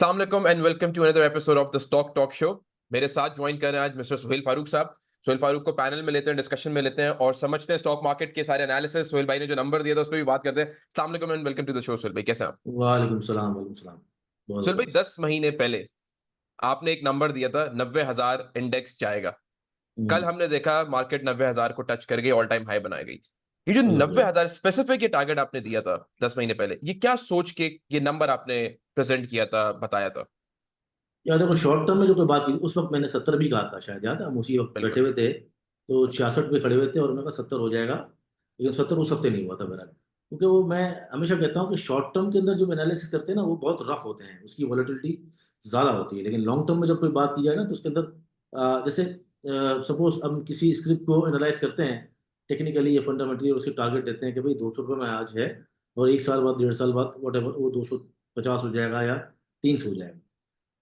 अस्सलाम वालेकुम and welcome to another episode of the stock talk show. मेरे साथ ज्वाइन कर रहे हैं आज मिस्टर सुहेल फारूक साहब। सुहेल फारूक को पैनल में लेते हैं, डिस्कशन में लेते हैं और समझते हैं स्टॉक मार्केट के सारे एनालिसिस। सुहेल भाई ने जो नंबर दिया था उस पर भी बात करते हैं। अस्सलाम वालेकुम and welcome to the show. Suhail भाई कैसे हैं आप? वालेकुम सलाम वालेकुम सलाम। बहुत सुहेल भाई, ज़बरदस्त। 10 महीने पहले आपने एक नंबर दिया था, 90,000 इंडेक्स जाएगा। कल हुँ, हमने देखा मार्केट 90,000 को टच कर गई, ऑल टाइम हाई बनाई गई। ये जो अल्हम्दुलिल्लाह। 90,000 स्पेसिफिक ये टारगेट आपने दिया था 10 महीने पहले, ये क्या सोच के ये नंबर आपने प्रेजेंट किया था, बताया था? यार देखो, शॉर्ट टर्म में जो कोई बात की थी उस वक़्त मैंने 70 भी कहा था शायद, याद है? हम उसी वक़्त बैठे बिल्कुल। हुए थे, तो 66 पे खड़े हुए थे और मैंने कहा 70 हो जाएगा, लेकिन 70 उस हफ़्ते नहीं हुआ था बहरहाल। क्योंकि वो मैं हमेशा कहता हूँ कि शॉर्ट टर्म के अंदर जो एनालिसिस करते हैं ना, वो बहुत रफ़ होते हैं, उसकी वॉलेटिलिटी ज़्यादा होती है। लेकिन लॉन्ग टर्म में जब कोई बात की जाए ना, तो उसके अंदर जैसे सपोज़ हम किसी स्क्रिप्ट को एनालाइज़ करते हैं, टेक्निकली या फंडामेंटली, और उसके टारगेट देते हैं कि भई ₹200 में आज है और 1 साल बाद, डेढ़ साल बाद व्हाटएवर वो 250 हो जाएगा या 300 हो जाएगा।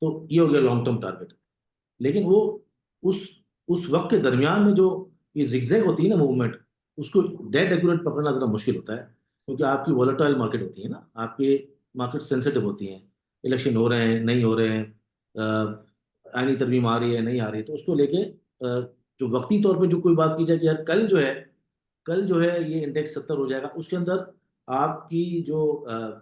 तो ये हो गया लॉन्ग टर्म टारगेट। लेकिन वो उस उस वक़्त के दरमियान में जो ये ज़िगज़ैग होती है ना मूवमेंट, उसको डेड एक्यूरेट पकड़ना ज़रा मुश्किल होता है, क्योंकि आपकी वोलेटाइल मार्केट होती है ना, आपके मार्केट सेंसिटिव होती हैं। इलेक्शन हो रहे हैं, नहीं हो रहे हैं, आईनी तरमीम आ रही है, नहीं आ रही है, तो उसको लेके जो वक़्ती तौर पे जो कोई बात की जाए कि यार कल जो है ये इंडेक्स 70 हो जाएगा, उसके अंदर आपकी जो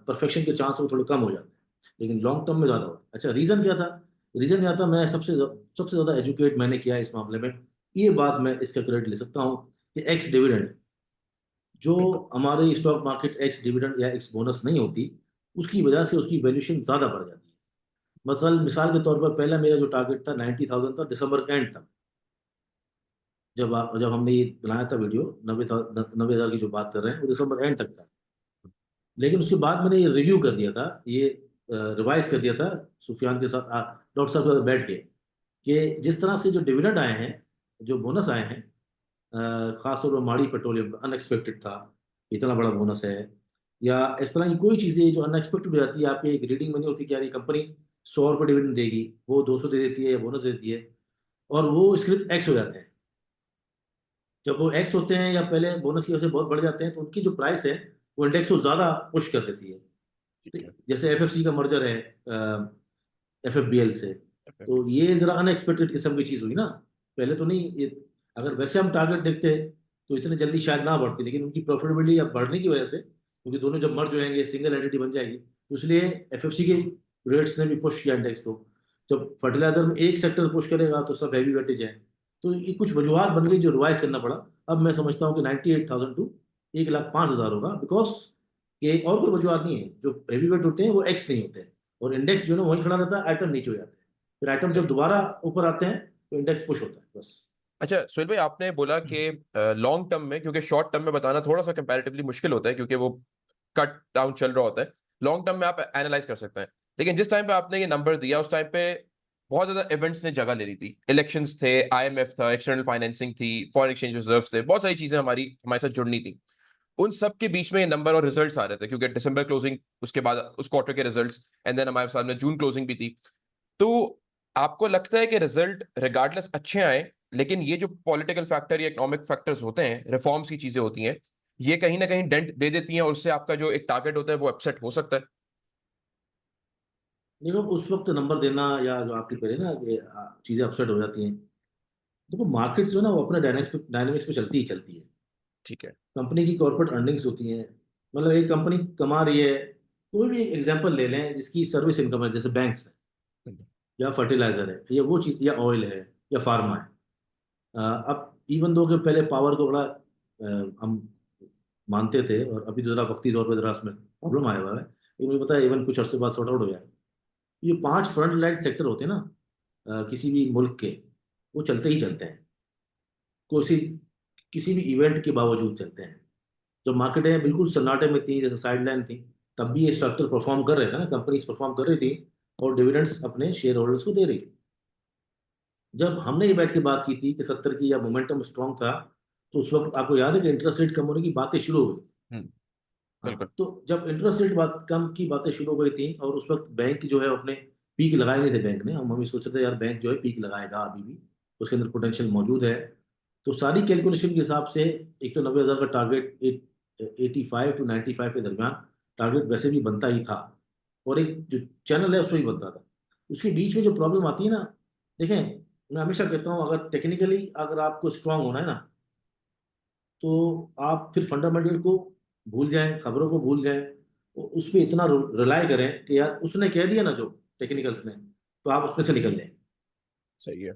परफेक्शन के चांस है वो थोड़े कम हो जाते हैं। लेकिन लॉन्ग टर्म में ज़्यादा होता है। अच्छा, रीज़न क्या था? रीज़न क्या था? मैं सबसे ज़्यादा एजुकेट मैंने किया है इस मामले में। ये बात मैं इसका क्रेडिट ले सकता हूँ कि एक्स डिविडेंड, जो बिल्कुल। हमारी स्टॉक मार्केट एक्स डिविडेंड या एक्स बोनस नहीं होती, उसकी वजह से उसकी वैल्यूएशन ज़्यादा बढ़ जाती है। मिसाल के तौर पर पहला मेरा जो टारगेट था 90,000 था दिसंबर के एंड तक। जब हमने ये बनाया था वीडियो, 90,000 की जो बात कर रहे हैं, वो दिसंबर एंड तक था। लेकिन उसके बाद मैंने ये रिव्यू कर दिया था, ये रिवाइज़ कर दिया था सुफियान के साथ, डॉक्टर साहब के साथ बैठ के, कि जिस तरह से जो डिविडेंड आए हैं, जो बोनस आए हैं, ख़ास तौर पर माड़ी पेट्रोलियम का अनएक्सपेक्टेड था, इतना बड़ा बोनस है, या इस तरह की कोई चीज़ें जो अनएक्सपेक्टेड हो जाती है, आपकी एक रीडिंग में नहीं होती कि यार ये कंपनी ₹100 डिविडेंड देगी, वो 200 दे देती है या बोनस दे देती है, और वो स्क्रिप्ट एक्स हो जाते हैं। जब वो एक्स होते हैं या पहले बोनस की वजह से बहुत बढ़ जाते हैं, तो उनकी जो प्राइस है, वो इंडेक्स को ज़्यादा पुश कर देती है। ठीक है। जैसे एफएफसी का मर्जर है एफएफबीएल से, तो FFPC। ये ज़रा अनएक्सपेक्टेड किस्म की चीज़ हुई ना। पहले तो नहीं ये, अगर वैसे हम टारगेट देखते तो इतने जल्दी शायद ना बढ़ती, लेकिन उनकी प्रॉफिटेबिलिटी अब बढ़ने की वजह से, क्योंकि दोनों जब मर्ज हो जाएंगे सिंगल एंटिटी बन जाएगी, तो इसलिए एफएफसी के रेट्स ने भी पुश किया इंडेक्स को। जब फर्टिलाइजर में एक सेक्टर पुश करेगा तो सब हैवी वेटेज है, तो ये कुछ वजूहत बन गई जो रिवाइज करना पड़ा। अब मैं समझता हूँ कि 98,000 टू 1,05,000 होगा, बिकॉज ये और कोई वजूहत नहीं है। जो हैवी वेट होते हैं वो एक्स नहीं होते हैं, और इंडेक्स जो है ना वहीं खड़ा रहता है, आइटम नीचे हो जाते हैं, फिर आइटम जब सही। दोबारा ऊपर आते हैं तो इंडेक्स पुश होता है बस। अच्छा सुहेल भाई, आपने बोला कि लॉन्ग टर्म में, क्योंकि शॉर्ट टर्म में बताना थोड़ा सा कंपैरेटिवली मुश्किल होता है क्योंकि वो कट डाउन चल रहा होता है। लॉन्ग टर्म में आप एनालाइज कर सकते हैं, लेकिन जिस टाइम पे आपने ये नंबर दिया उस टाइम पे बहुत ज्यादा इवेंट्स ने जगह ले ली थी। इलेक्शंस थे, आईएमएफ था, एक्सटर्नल फाइनेंसिंग थी, फॉरेन एक्सचेंज रिजर्व्स थे, बहुत सारी चीजें हमारे साथ जुड़नी थी। उन सब के बीच में ये नंबर और रिजल्ट्स आ रहे थे क्योंकि दिसंबर क्लोजिंग, उसके बाद उस क्वार्टर के रिजल्ट्स, एंड देन हमारे सामने जून क्लोजिंग भी थी। तो आपको लगता है कि रिजल्ट रिगार्डलेस अच्छे आए, लेकिन ये जो पॉलिटिकल फैक्टर या इकोनॉमिक फैक्टर्स होते हैं, रिफॉर्म्स की चीजें होती हैं, ये कहीं ना कहीं डेंट दे देती हैं और उससे आपका जो एक टारगेट होता है वो अपसेट हो सकता है? देखो, उस वक्त नंबर देना या जो आपकी करें ना कि चीज़ें अपसेट हो जाती हैं। देखो, मार्केट्स जो है ना वो अपने डायनेमिक्स पे चलती ही चलती है। ठीक है। कंपनी की कॉर्पोरेट अर्निंग्स होती हैं, मतलब एक कंपनी कमा रही है, कोई भी एग्जांपल ले लें जिसकी सर्विस इनकम है, जैसे बैंक्स है या फर्टिलाइजर है या वो चीज़ या ऑयल है या फार्मा है। अब इवन दो के पहले पावर को बड़ा हम मानते थे, और अभी तो ज़रा वक्ती तौर पर ज़रा उसमें प्रॉब्लम आया हुआ है, लेकिन मुझे पता है इवन कुछ अर्से बाद सॉर्ट आउट हो जाए। ये 5 फ्रंट लाइन सेक्टर होते हैं ना, किसी भी मुल्क के, वो चलते ही चलते हैं, किसी किसी भी इवेंट के बावजूद चलते हैं। जब मार्केटें बिल्कुल सन्नाटे में थी, जैसे साइडलाइन थी, तब भी ये स्ट्रक्चर परफॉर्म कर रहे थे ना, कंपनीज परफॉर्म कर रही थी और डिविडेंड्स अपने शेयर होल्डर्स को दे रही थी। जब हमने ये बैठ के बात की थी कि 70 की या मोमेंटम स्ट्रांग था, तो उस वक्त आपको याद है कि इंटरेस्ट रेट कम होने की बातें शुरू हो गई थी। हम्म। बिल्कुल। हाँ, तो जब इंटरेस्ट रेट बात कम की बातें शुरू हो गई थी, और उस वक्त बैंक जो है अपने पीक लगाए नहीं थे, बैंक ने, हम ये सोच रहे थे यार बैंक जो है पीक लगाएगा अभी भी, उसके अंदर पोटेंशियल मौजूद है। तो सारी कैलकुलेशन के हिसाब से एक तो 90,000 का टारगेट, 85 टू 95 के दरमियान टारगेट वैसे भी बनता ही था। और एक जो चैनल है उस पर भी बनता था। उसके बीच में जो प्रॉब्लम आती है ना, देखें, मैं हमेशा कहता हूँ अगर टेक्निकली अगर आपको स्ट्रांग होना है ना, तो आप फिर फंडामेंटल को भूल जाएं, खबरों को भूल जाएं, उस पर इतना रिलाय करें कि यार उसने कह दिया ना जो टेक्निकल्स ने, तो आप उसमें से निकल जाएं। सही है।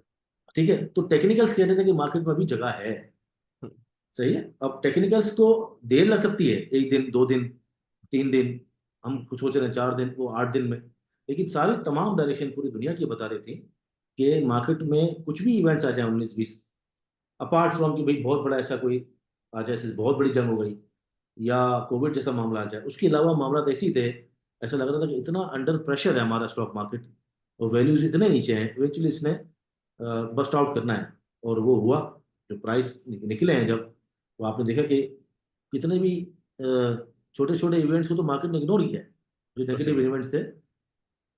ठीक है, तो टेक्निकल्स कह रहे थे कि मार्केट में अभी जगह है। हम्म, सही है, अब टेक्निकल्स को देर लग सकती है, 1 दिन 2 दिन 3 दिन, हम कुछ सोच रहे हैं 4 दिन, वो 8 दिन में। लेकिन सारी तमाम डायरेक्शन पूरी दुनिया की बता रही थी कि मार्केट में कुछ भी इवेंट्स आ जाए 19-20, अपार्ट फ्रॉम कि भाई बहुत बड़ा ऐसा कोई आ जाए, जैसे बहुत बड़ी जंग हो गई या कोविड जैसा मामला आ जाए, उसके अलावा मामला तो ऐसे ही थे। ऐसा लग रहा था कि इतना अंडर प्रेशर है हमारा स्टॉक मार्केट और वैल्यूज इतने नीचे हैं, इवेंचुअली इसने बस्ट आउट करना है। और वो हुआ, जो प्राइस निकले हैं जब, तो आपने देखा कि कितने भी छोटे छोटे इवेंट्स को तो मार्केट ने इग्नोर किया है। जो तो सही नेगेटिव है। इवेंट्स थे,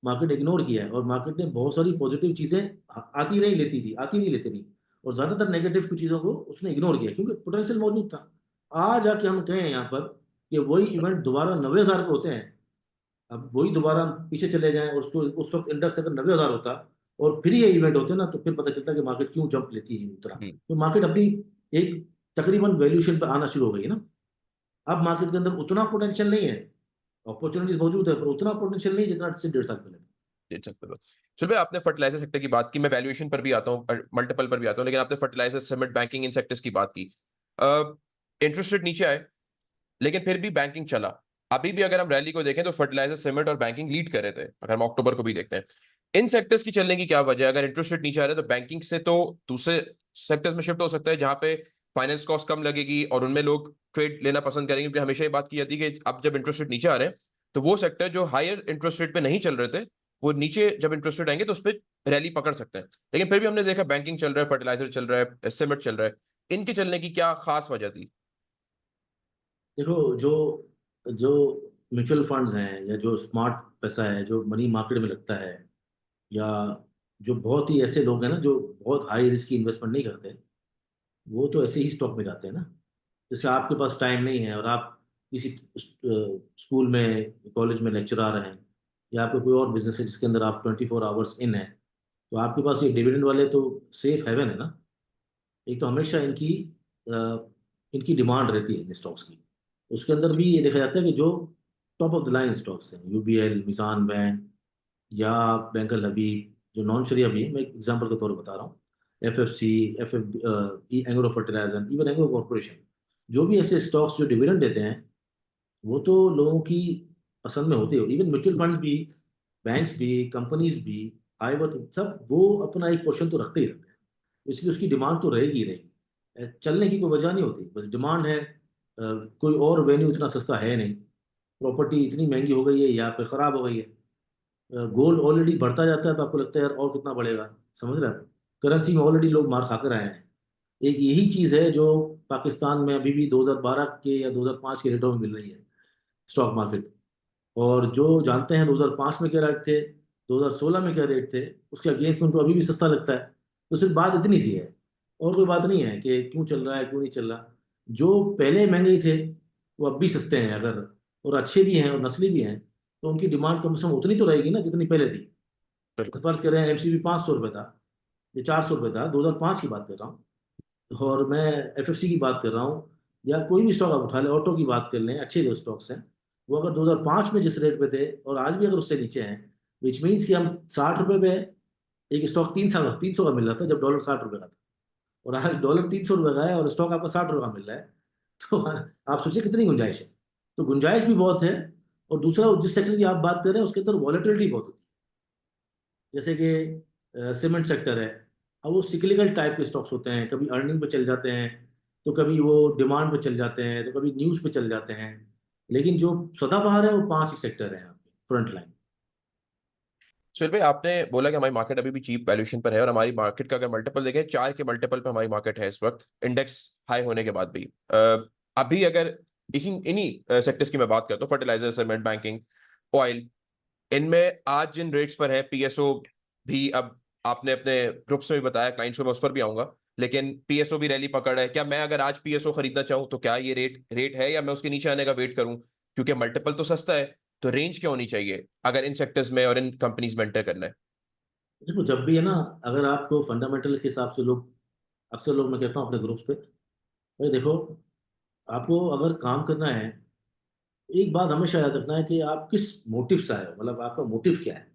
मार्केट इग्नोर किया है, और मार्केट ने बहुत सारी पॉजिटिव चीजें आती रही लेती थी, आती नहीं लेती नहीं, और ज्यादातर नेगेटिव कुछ चीजों को उसने इग्नोर किया क्योंकि पोटेंशियल मौजूद था। आज आके हम कहें यहाँ पर कि वही इवेंट दोबारा 90,000 पे होते हैं, अब वही दोबारा हम पीछे चले जाएं और उसको उस वक्त इंडेक्स अगर 90,000 होता और फिर ये इवेंट होते ना, तो फिर पता चलता कि मार्केट क्यों जंप लेती है उतना। हम्म, तो मार्केट अपनी एक तकरीबन वैल्यूएशन पे आना शुरू हो गई है ना। अब मार्केट के अंदर उतना पोटेंशियल नहीं है, अपॉर्चुनिटीज मौजूद है पर उतना पोटेंशियल नहीं जितना से 1.5 साल पहले था। ये चलते रहो। चलो भाई, आपने फर्टिलाइजर सेक्टर की बात की, मैं वैल्यूएशन पर भी आता हूँ, मल्टीपल पर भी आता हूँ, लेकिन आपने फर्टिलाइजर, सीमेंट, बैंकिंग, इन सेक्टर्स की बात की। इंटरेस्ट रेट नीचे आए, लेकिन फिर भी बैंकिंग चला। अभी भी अगर हम रैली को देखें तो फर्टिलाइजर, सीमेंट और बैंकिंग लीड कर रहे थे, अगर हम अक्टूबर को भी देखते हैं। इन सेक्टर्स की चलने की क्या वजह है? अगर इंटरेस्ट रेट नीचे आ रहा है तो बैंकिंग से तो दूसरे सेक्टर्स में शिफ्ट हो सकता है, जहां पे फाइनेंस कॉस्ट कम लगेगी और उनमें लोग ट्रेड लेना पसंद करेंगे, क्योंकि हमेशा ये बात की जाती है कि अब जब इंटरेस्ट रेट नीचे आ रहे हैं तो वो सेक्टर जो हायर इंटरेस्ट रेट पे नहीं चल रहे थे, वो नीचे जब इंटरेस्ट रेट आएंगे तो उस पर रैली पकड़ सकते हैं। लेकिन फिर भी हमने देखा बैंकिंग चल रहा है, फर्टिलाइजर चल रहा है, सीमेंट चल रहा है। इनके चलने की क्या खास वजह थी? देखो, जो जो म्यूचुअल फंड्स हैं या जो स्मार्ट पैसा है जो मनी मार्केट में लगता है, या जो बहुत ही ऐसे लोग हैं ना जो बहुत हाई रिस्क की इन्वेस्टमेंट नहीं करते, वो तो ऐसे ही स्टॉक में जाते हैं ना। जैसे आपके पास टाइम नहीं है और आप किसी स्कूल में कॉलेज में लेक्चरर हैं, या आपको कोई और बिजनेस है जिसके अंदर आप 24 आवर्स इन है, तो आपके पास ये डिविडेंड वाले तो सेफ हेवन है ना। एक तो हमेशा अ, इनकी डिमांड रहती है इन स्टॉक्स की। उसके अंदर भी ये देखा जाता है कि जो top of the line stocks हैं, यूबीएल, मिसान बैंक या बैंकर लबीब, जो नॉन शरिया भी है, मैं एक एग्जांपल के तौर पर बता रहा हूँ, FFC, F Engro fertilizer, even Engro corporation, जो भी ऐसे स्टॉक्स जो डिविडेंड देते हैं, वो तो लोगों की पसंद में होते हो। इवन म्यूचुअल फंड्स भी, बैंक्स भी, कंपनीज भी, हाई वर्थ सब, वो अपना एक पोर्शन तो रखते ही रखते हैं। इसलिए उसकी डिमांड तो रहेगी ही रहेगी। चलने की कोई वजह नहीं होती, बस डिमांड है। कोई और वेन्यू इतना सस्ता है नहीं, प्रॉपर्टी इतनी महंगी हो गई है या फिर खराब हो गई है। गोल्ड ऑलरेडी बढ़ता जाता है तो आपको लगता है यार और कितना बढ़ेगा, समझ रहे हैं आप। करेंसी में ऑलरेडी लोग मार खाकर आए हैं। एक यही चीज़ है जो पाकिस्तान में अभी भी 2012 के या 2005 के रेटों में मिल रही है, स्टॉक मार्केट। और जो जानते हैं 2005 में क्या रेट थे, 2016 में क्या रेट थे, उसके अगेंस्ट में उनको अभी भी सस्ता लगता है। तो सिर्फ बात इतनी सी है, और कोई बात नहीं है कि क्यों चल रहा है क्यों नहीं चल रहा। जो पहले महंगे थे वो अब भी सस्ते हैं अगर, और अच्छे भी हैं और नस्ली भी हैं, तो उनकी डिमांड कम से कम उतनी तो रहेगी ना जितनी पहले थी। बिल्कुल। फर्ज करें एमसीबी 500 रुपये था, ये 400 रुपये था, 2005 की बात कर रहा हूँ। और मैं एफएफसी की बात कर रहा हूँ, या कोई भी स्टॉक आप उठा लें, ऑटो की बात कर लें, अच्छे जो स्टॉक्स हैं, वो अगर 2005 में जिस रेट पे थे और आज भी अगर उससे नीचे हैं, विच मीन्स कि हम 60 रुपये पे एक स्टॉक 300 का मिल रहा था जब डॉलर 60 रुपये का था, और आज डॉलर 300 रुपये का है और स्टॉक आपका 60 रुपये का मिल रहा है। तो आप सोचिए कितनी गुंजाइश है। तो गुंजाइश भी बहुत है। और दूसरा, जिस सेक्टर की आप बात कर रहे हैं उसके अंदर वॉलेटिलिटी बहुत होती है, जैसे कि सीमेंट सेक्टर है। अब वो सिक्लिकल टाइप के स्टॉक्स होते हैं, कभी अर्निंग पे चल जाते हैं, तो कभी वो डिमांड पे चल जाते हैं, तो कभी न्यूज़ पे चल जाते हैं। लेकिन जो सदाबहार है वो 5 ही सेक्टर है यहाँ पे फ्रंट लाइन। सुहेल भाई, आपने बोला कि हमारी मार्केट अभी भी चीप वैल्यूएशन पर है, और हमारी मार्केट का अगर मल्टीपल देखें, 4 के मल्टीपल पे हमारी मार्केट है इस वक्त, इंडेक्स हाई होने के बाद भी। अभी अगर इन्हीं सेक्टर्स की मैं बात करता हूँ, फर्टिलाइजर, सीमेंट, बैंकिंग, ऑयल, इनमें आज जिन रेट्स पर है, पीएसओ भी, अब आपने अपने ग्रुप्स में भी बताया, क्लाइंट्स को, मैं उस पर भी आऊंगा, लेकिन पीएसओ भी रैली पकड़ है। क्या मैं अगर आज पीएसओ खरीदना चाहूँ तो क्या ये रेट रेट है, या मैं उसके नीचे आने का वेट करूं, क्योंकि मल्टीपल तो सस्ता है, तो रेंज क्या होनी चाहिए अगर इन सेक्टर्स में और इन कंपनीज में एंटर करना है? देखो जब भी है ना, अगर आपको फंडामेंटल के हिसाब से लोग, अक्सर लोग मैं कहता हूँ अपने ग्रुप्स पे, भाई देखो, आपको अगर काम करना है, एक बात हमेशा याद रखना है कि आप किस मोटिव से आए हो, मतलब आपका मोटिव क्या है,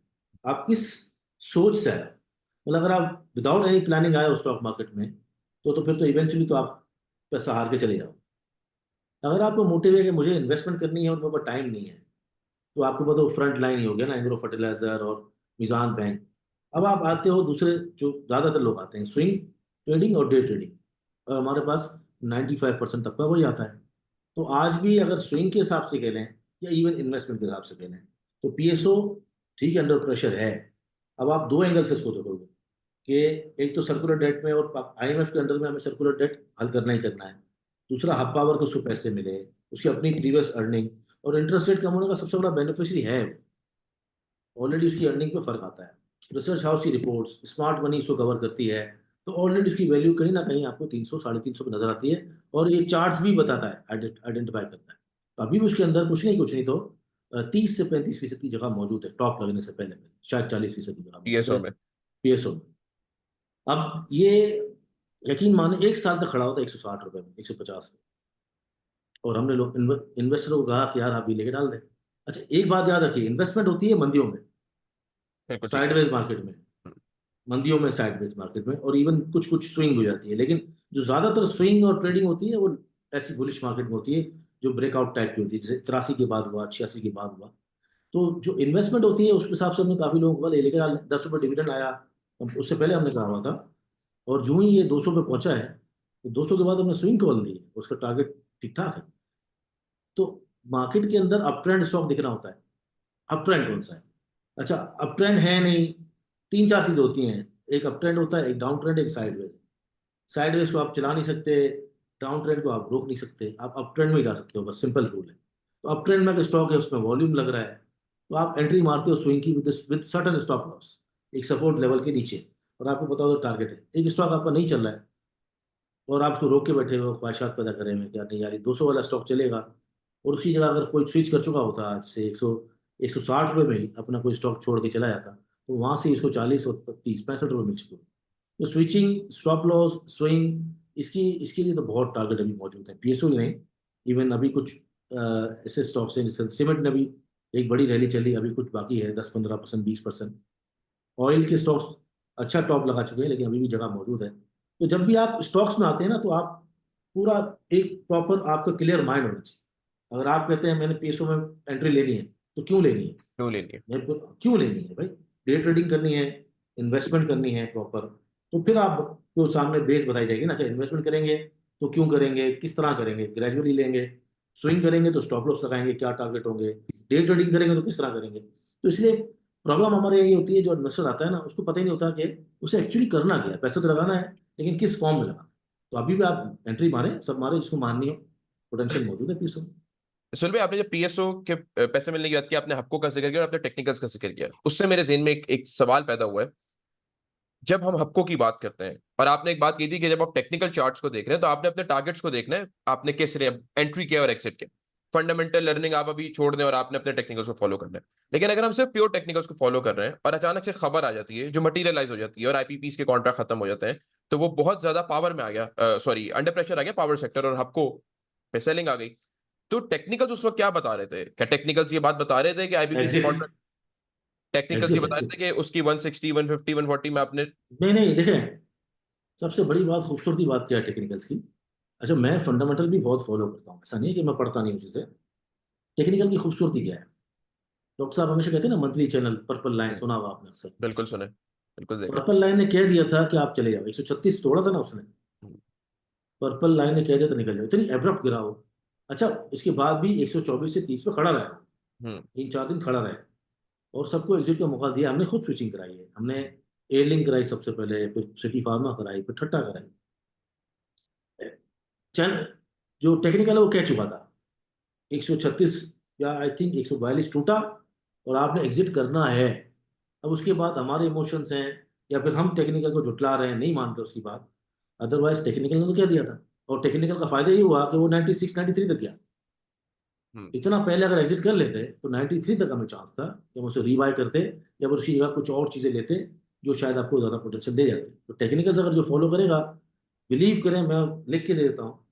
आप किस सोच से आए हो। मतलब अगर आप विदाउट एनी प्लानिंग आए हो स्टॉक मार्केट में, तो फिर तो इवेंचुअली तो आप पैसा हार के चले जाओ। अगर आपको मोटिव है कि मुझे इन्वेस्टमेंट करनी है और मेरे पास टाइम नहीं है, तो आपके पास तो फ्रंट लाइन ही हो गया ना, एग्रो फर्टिलाइजर और मिजान बैंक। अब आप आते हो दूसरे, जो ज़्यादातर लोग आते हैं स्विंग ट्रेडिंग और डे ट्रेडिंग, और हमारे पास 95% तक का वही आता है। तो आज भी अगर स्विंग के हिसाब से खेलें या इवन इन्वेस्टमेंट के हिसाब से खेलें, तो पीएसओ ठीक है, अंडर प्रेशर है। अब आप दो एंगल से इसको देखोगे कि एक तो सर्कुलर डेट में और आईएमएफ के अंडर में हमें सर्कुलर डेट हल करना ही करना है। दूसरा, हब पावर को उसको पैसे मिले, उसकी अपनी प्रीवियस अर्निंग, और इंटरेस्ट रेट कम होने का सबसे बड़ा बेनिफिशियरी है। ऑलरेडी उसकी अर्निंग पे फर्क आता है। रिसर्च हाउस की रिपोर्ट्स स्मार्ट मनी इसको कवर करती है, तो ऑलरेडी उसकी वैल्यू कहीं ना कहीं आपको 300 350 पे नजर आती है। और ये चार्ट्स भी बताता है, आइडेंटिफाई करता है। तो अभी भी उसके अंदर कुछ नहीं तो 30 से 35% की जगह मौजूद है, टॉप लगने से पहले पहले शायद 40% की जगह मौजूद पीएसओ है में? पीएसओ में। अब ये यकीन माने एक साल तक खड़ा होता है 160 रुपए में, 150 में, और हमने लोग इन्वेस्टरों को कहा कि यार आप ये लेके डाल दें। अच्छा, एक बात याद रखिए, इन्वेस्टमेंट होती है मंदियों में, बिल्कुल ठीक है। साइडवेज मार्केट में, मंदियों में साइडवेज मार्केट में, और इवन कुछ कुछ स्विंग हो जाती है। लेकिन जो ज्यादातर स्विंग और ट्रेडिंग होती है वो ऐसी बुलिश मार्केट में होती है, जो ब्रेकआउट टाइप की होती है, जैसे 83 के बाद हुआ, 86 के बाद हुआ। तो जो इन्वेस्टमेंट होती है उसके हिसाब से हमने काफी लोगों को बोला, ये लेके डाल, 10 रुपये डिविडेंड आया। उससे पहले हमने कहा हुआ था, और जो ही ये 200 पे पहुंचा है, तो 200 के बाद हमने स्विंग कॉल दी, उसका टारगेट ठीक ठाक है। तो मार्केट के अंदर अप ट्रेंड स्टॉक दिखना होता है। अप ट्रेंड कौन सा है? अच्छा, अप ट्रेंड है नहीं, तीन चार चीजें होती हैं। एक अप ट्रेंड होता है, एक डाउन ट्रेंड, एक साइडवेज। साइडवेज को आप चला नहीं सकते, डाउन ट्रेंड को आप रोक नहीं सकते, आप अप ट्रेंड में ही जा सकते हो, बस सिंपल रूल है। तो अप ट्रेंड में अगर स्टॉक है, उसमें वॉल्यूम लग रहा है, तो आप एंट्री मारते हो स्विंग की विद सर्टन स्टॉप लॉस, एक सपोर्ट लेवल के नीचे, और आपको पता होगा टारगेट है। एक स्टॉक आपका नहीं चल रहा है और आप उसको रोक के बैठे हो, ख्वाहिशात पैदा करे में क्या नहीं यार, ये 200 वाला स्टॉक चलेगा, और उसी जगह अगर कोई स्विच कर चुका होता आज से 160 रुपये में ही अपना कोई स्टॉक छोड़ के चला जाता, तो वहां से इसको 40 और 30 65 रुपये मिल चुके। तो स्विचिंग, स्टॉप लॉस, स्विंग, इसकी इसके लिए तो बहुत टारगेट अभी मौजूद है, पीएसओ ही नहीं। इवन अभी कुछ ऐसे स्टॉक्स हैं, जैसे सीमेंट ने भी एक बड़ी रैली चली, अभी कुछ बाकी है, 10 15% 20%। ऑयल के स्टॉक्स अच्छा टॉप लगा चुके हैं, लेकिन अभी भी जगह मौजूद है। तो जब भी आप स्टॉक्स में आते हैं ना, तो आप पूरा एक प्रॉपर आपका क्लियर माइंड होना चाहिए। अगर आप कहते हैं मैंने पीएसओ में एंट्री लेनी है, तो क्यों लेनी है? क्यों लेनी है? क्यों लेनी है भाई? डे ट्रेडिंग करनी है, इन्वेस्टमेंट करनी है प्रॉपर, तो फिर आपको सामने बेस बताई जाएगी ना। अच्छा, इन्वेस्टमेंट करेंगे तो क्यों करेंगे, किस तरह करेंगे, ग्रेजुअली लेंगे, स्विंग करेंगे तो स्टॉप लॉस लगाएंगे, क्या टारगेट होंगे, डे ट्रेडिंग करेंगे तो किस तरह करेंगे। तो इसलिए प्रॉब्लम हमारे यही होती है, जो इन्वेस्टर आता है ना, उसको पता ही नहीं होता कि उसे एक्चुअली करना क्या है। पैसा तो लगाना है, लेकिन किस फॉर्म में लगाना। तो अभी भी आप एंट्री मारें, सब मारे, जिसको मारनी हो, पोटेंशियल मौजूद है पीछे। सुन भाई, आपने जब पीएसओ के पैसे मिलने की बात की, आपने हक्को का जिक्र किया और आपने टेक्निकल्स का जिक्र किया, उससे मेरे जेहन में एक सवाल पैदा हुआ है। जब हम हक्को की बात करते हैं, और आपने एक बात की थी कि जब आप टेक्निकल चार्ट्स को देख रहे हैं तो आपने अपने टारगेट्स को देखना है, आपने किस एंट्री किया और एग्जिट किया। फंडामेंटल लर्निंग आप अभी छोड़ दें और आपने अपने टेक्निकल्स को फॉलो करना है। लेकिन अगर हम सिर्फ प्योर टेक्निकल्स को फॉलो कर रहे हैं और अचानक से खबर आ जाती है जो मटीरियलाइज हो जाती है और आईपीपीस के कॉन्ट्रैक्ट खत्म हो जाते हैं, तो वो बहुत ज्यादा पावर में आ गया, सॉरी अंडर प्रेशर आ गया पावर सेक्टर, और हक्को पे सेलिंग आ गई। तो टेक्निकल्स उस वक्त क्या बता रहे थे? क्या टेक्निकल्स ये बात बता रहे थे कि आईपीपीस के एग्जिट, कॉन्ट्रैक्ट, टेक्निकल्स ये एग्जिट, बता रहे थे एग्जिट। कि उसकी 160 150 140 में आपने? नहीं नहीं, देखें, सबसे बड़ी बात, खूबसूरती बात क्या है टेक्निकल्स की। अच्छा, मैं फंडामेंटल भी बहुत फॉलो करता हूँ, ऐसा नहीं है कि मैं पढ़ता नहीं हूँ चीज़ें। टेक्निकल की खूबसूरती क्या है? डॉक्टर साहब हमेशा कहते हैं ना, मंथली चैनल पर्पल लाइन, हम्म, सुना हुआ आपने अक्सर। बिल्कुल सुने, बिल्कुल देखा। पर्पल लाइन ने कह दिया था कि आप चले जाओ, 136 तोड़ा था ना उसने। हम्म, पर्पल लाइन ने कह दिया था निकल जाओ, इतनी एब्रप्ट गिरा हो। अच्छा, इसके बाद भी 124 से 30 पे खड़ा रहा, हम्म, 3 4 दिन खड़ा रहा, और सबको एग्जिट का मौका दिया। हमने खुद स्विचिंग कराई है, हमने एयरलिंक कराई सबसे पहले, फिर सिटी फार्मा कराई, फिर ठट्टा कराई। चैन जो टेक्निकल है वो कह चुका था, 136 या आई थिंक 142 टूटा, और आपने एग्जिट करना है। अब उसके बाद हमारे इमोशंस हैं, या फिर हम टेक्निकल को झुटला रहे हैं, नहीं मान रहे उसकी बात। अदरवाइज टेक्निकल ने तो कह दिया था, और टेक्निकल का फायदा ये हुआ कि वो 96 93 तक गया। इतना पहले अगर एग्जिट कर लेते तो 93 तक हमें चांस था कि हम उसे रीबाय करते या फिर उसी जगह कुछ और चीज़ें लेते जो शायद आपको ज़्यादा पोटेंशियल दे जाते। तो टेक्निकल्स अगर जो फॉलो करेगा, बिलीव करें, मैं लिख के दे देता हूँ,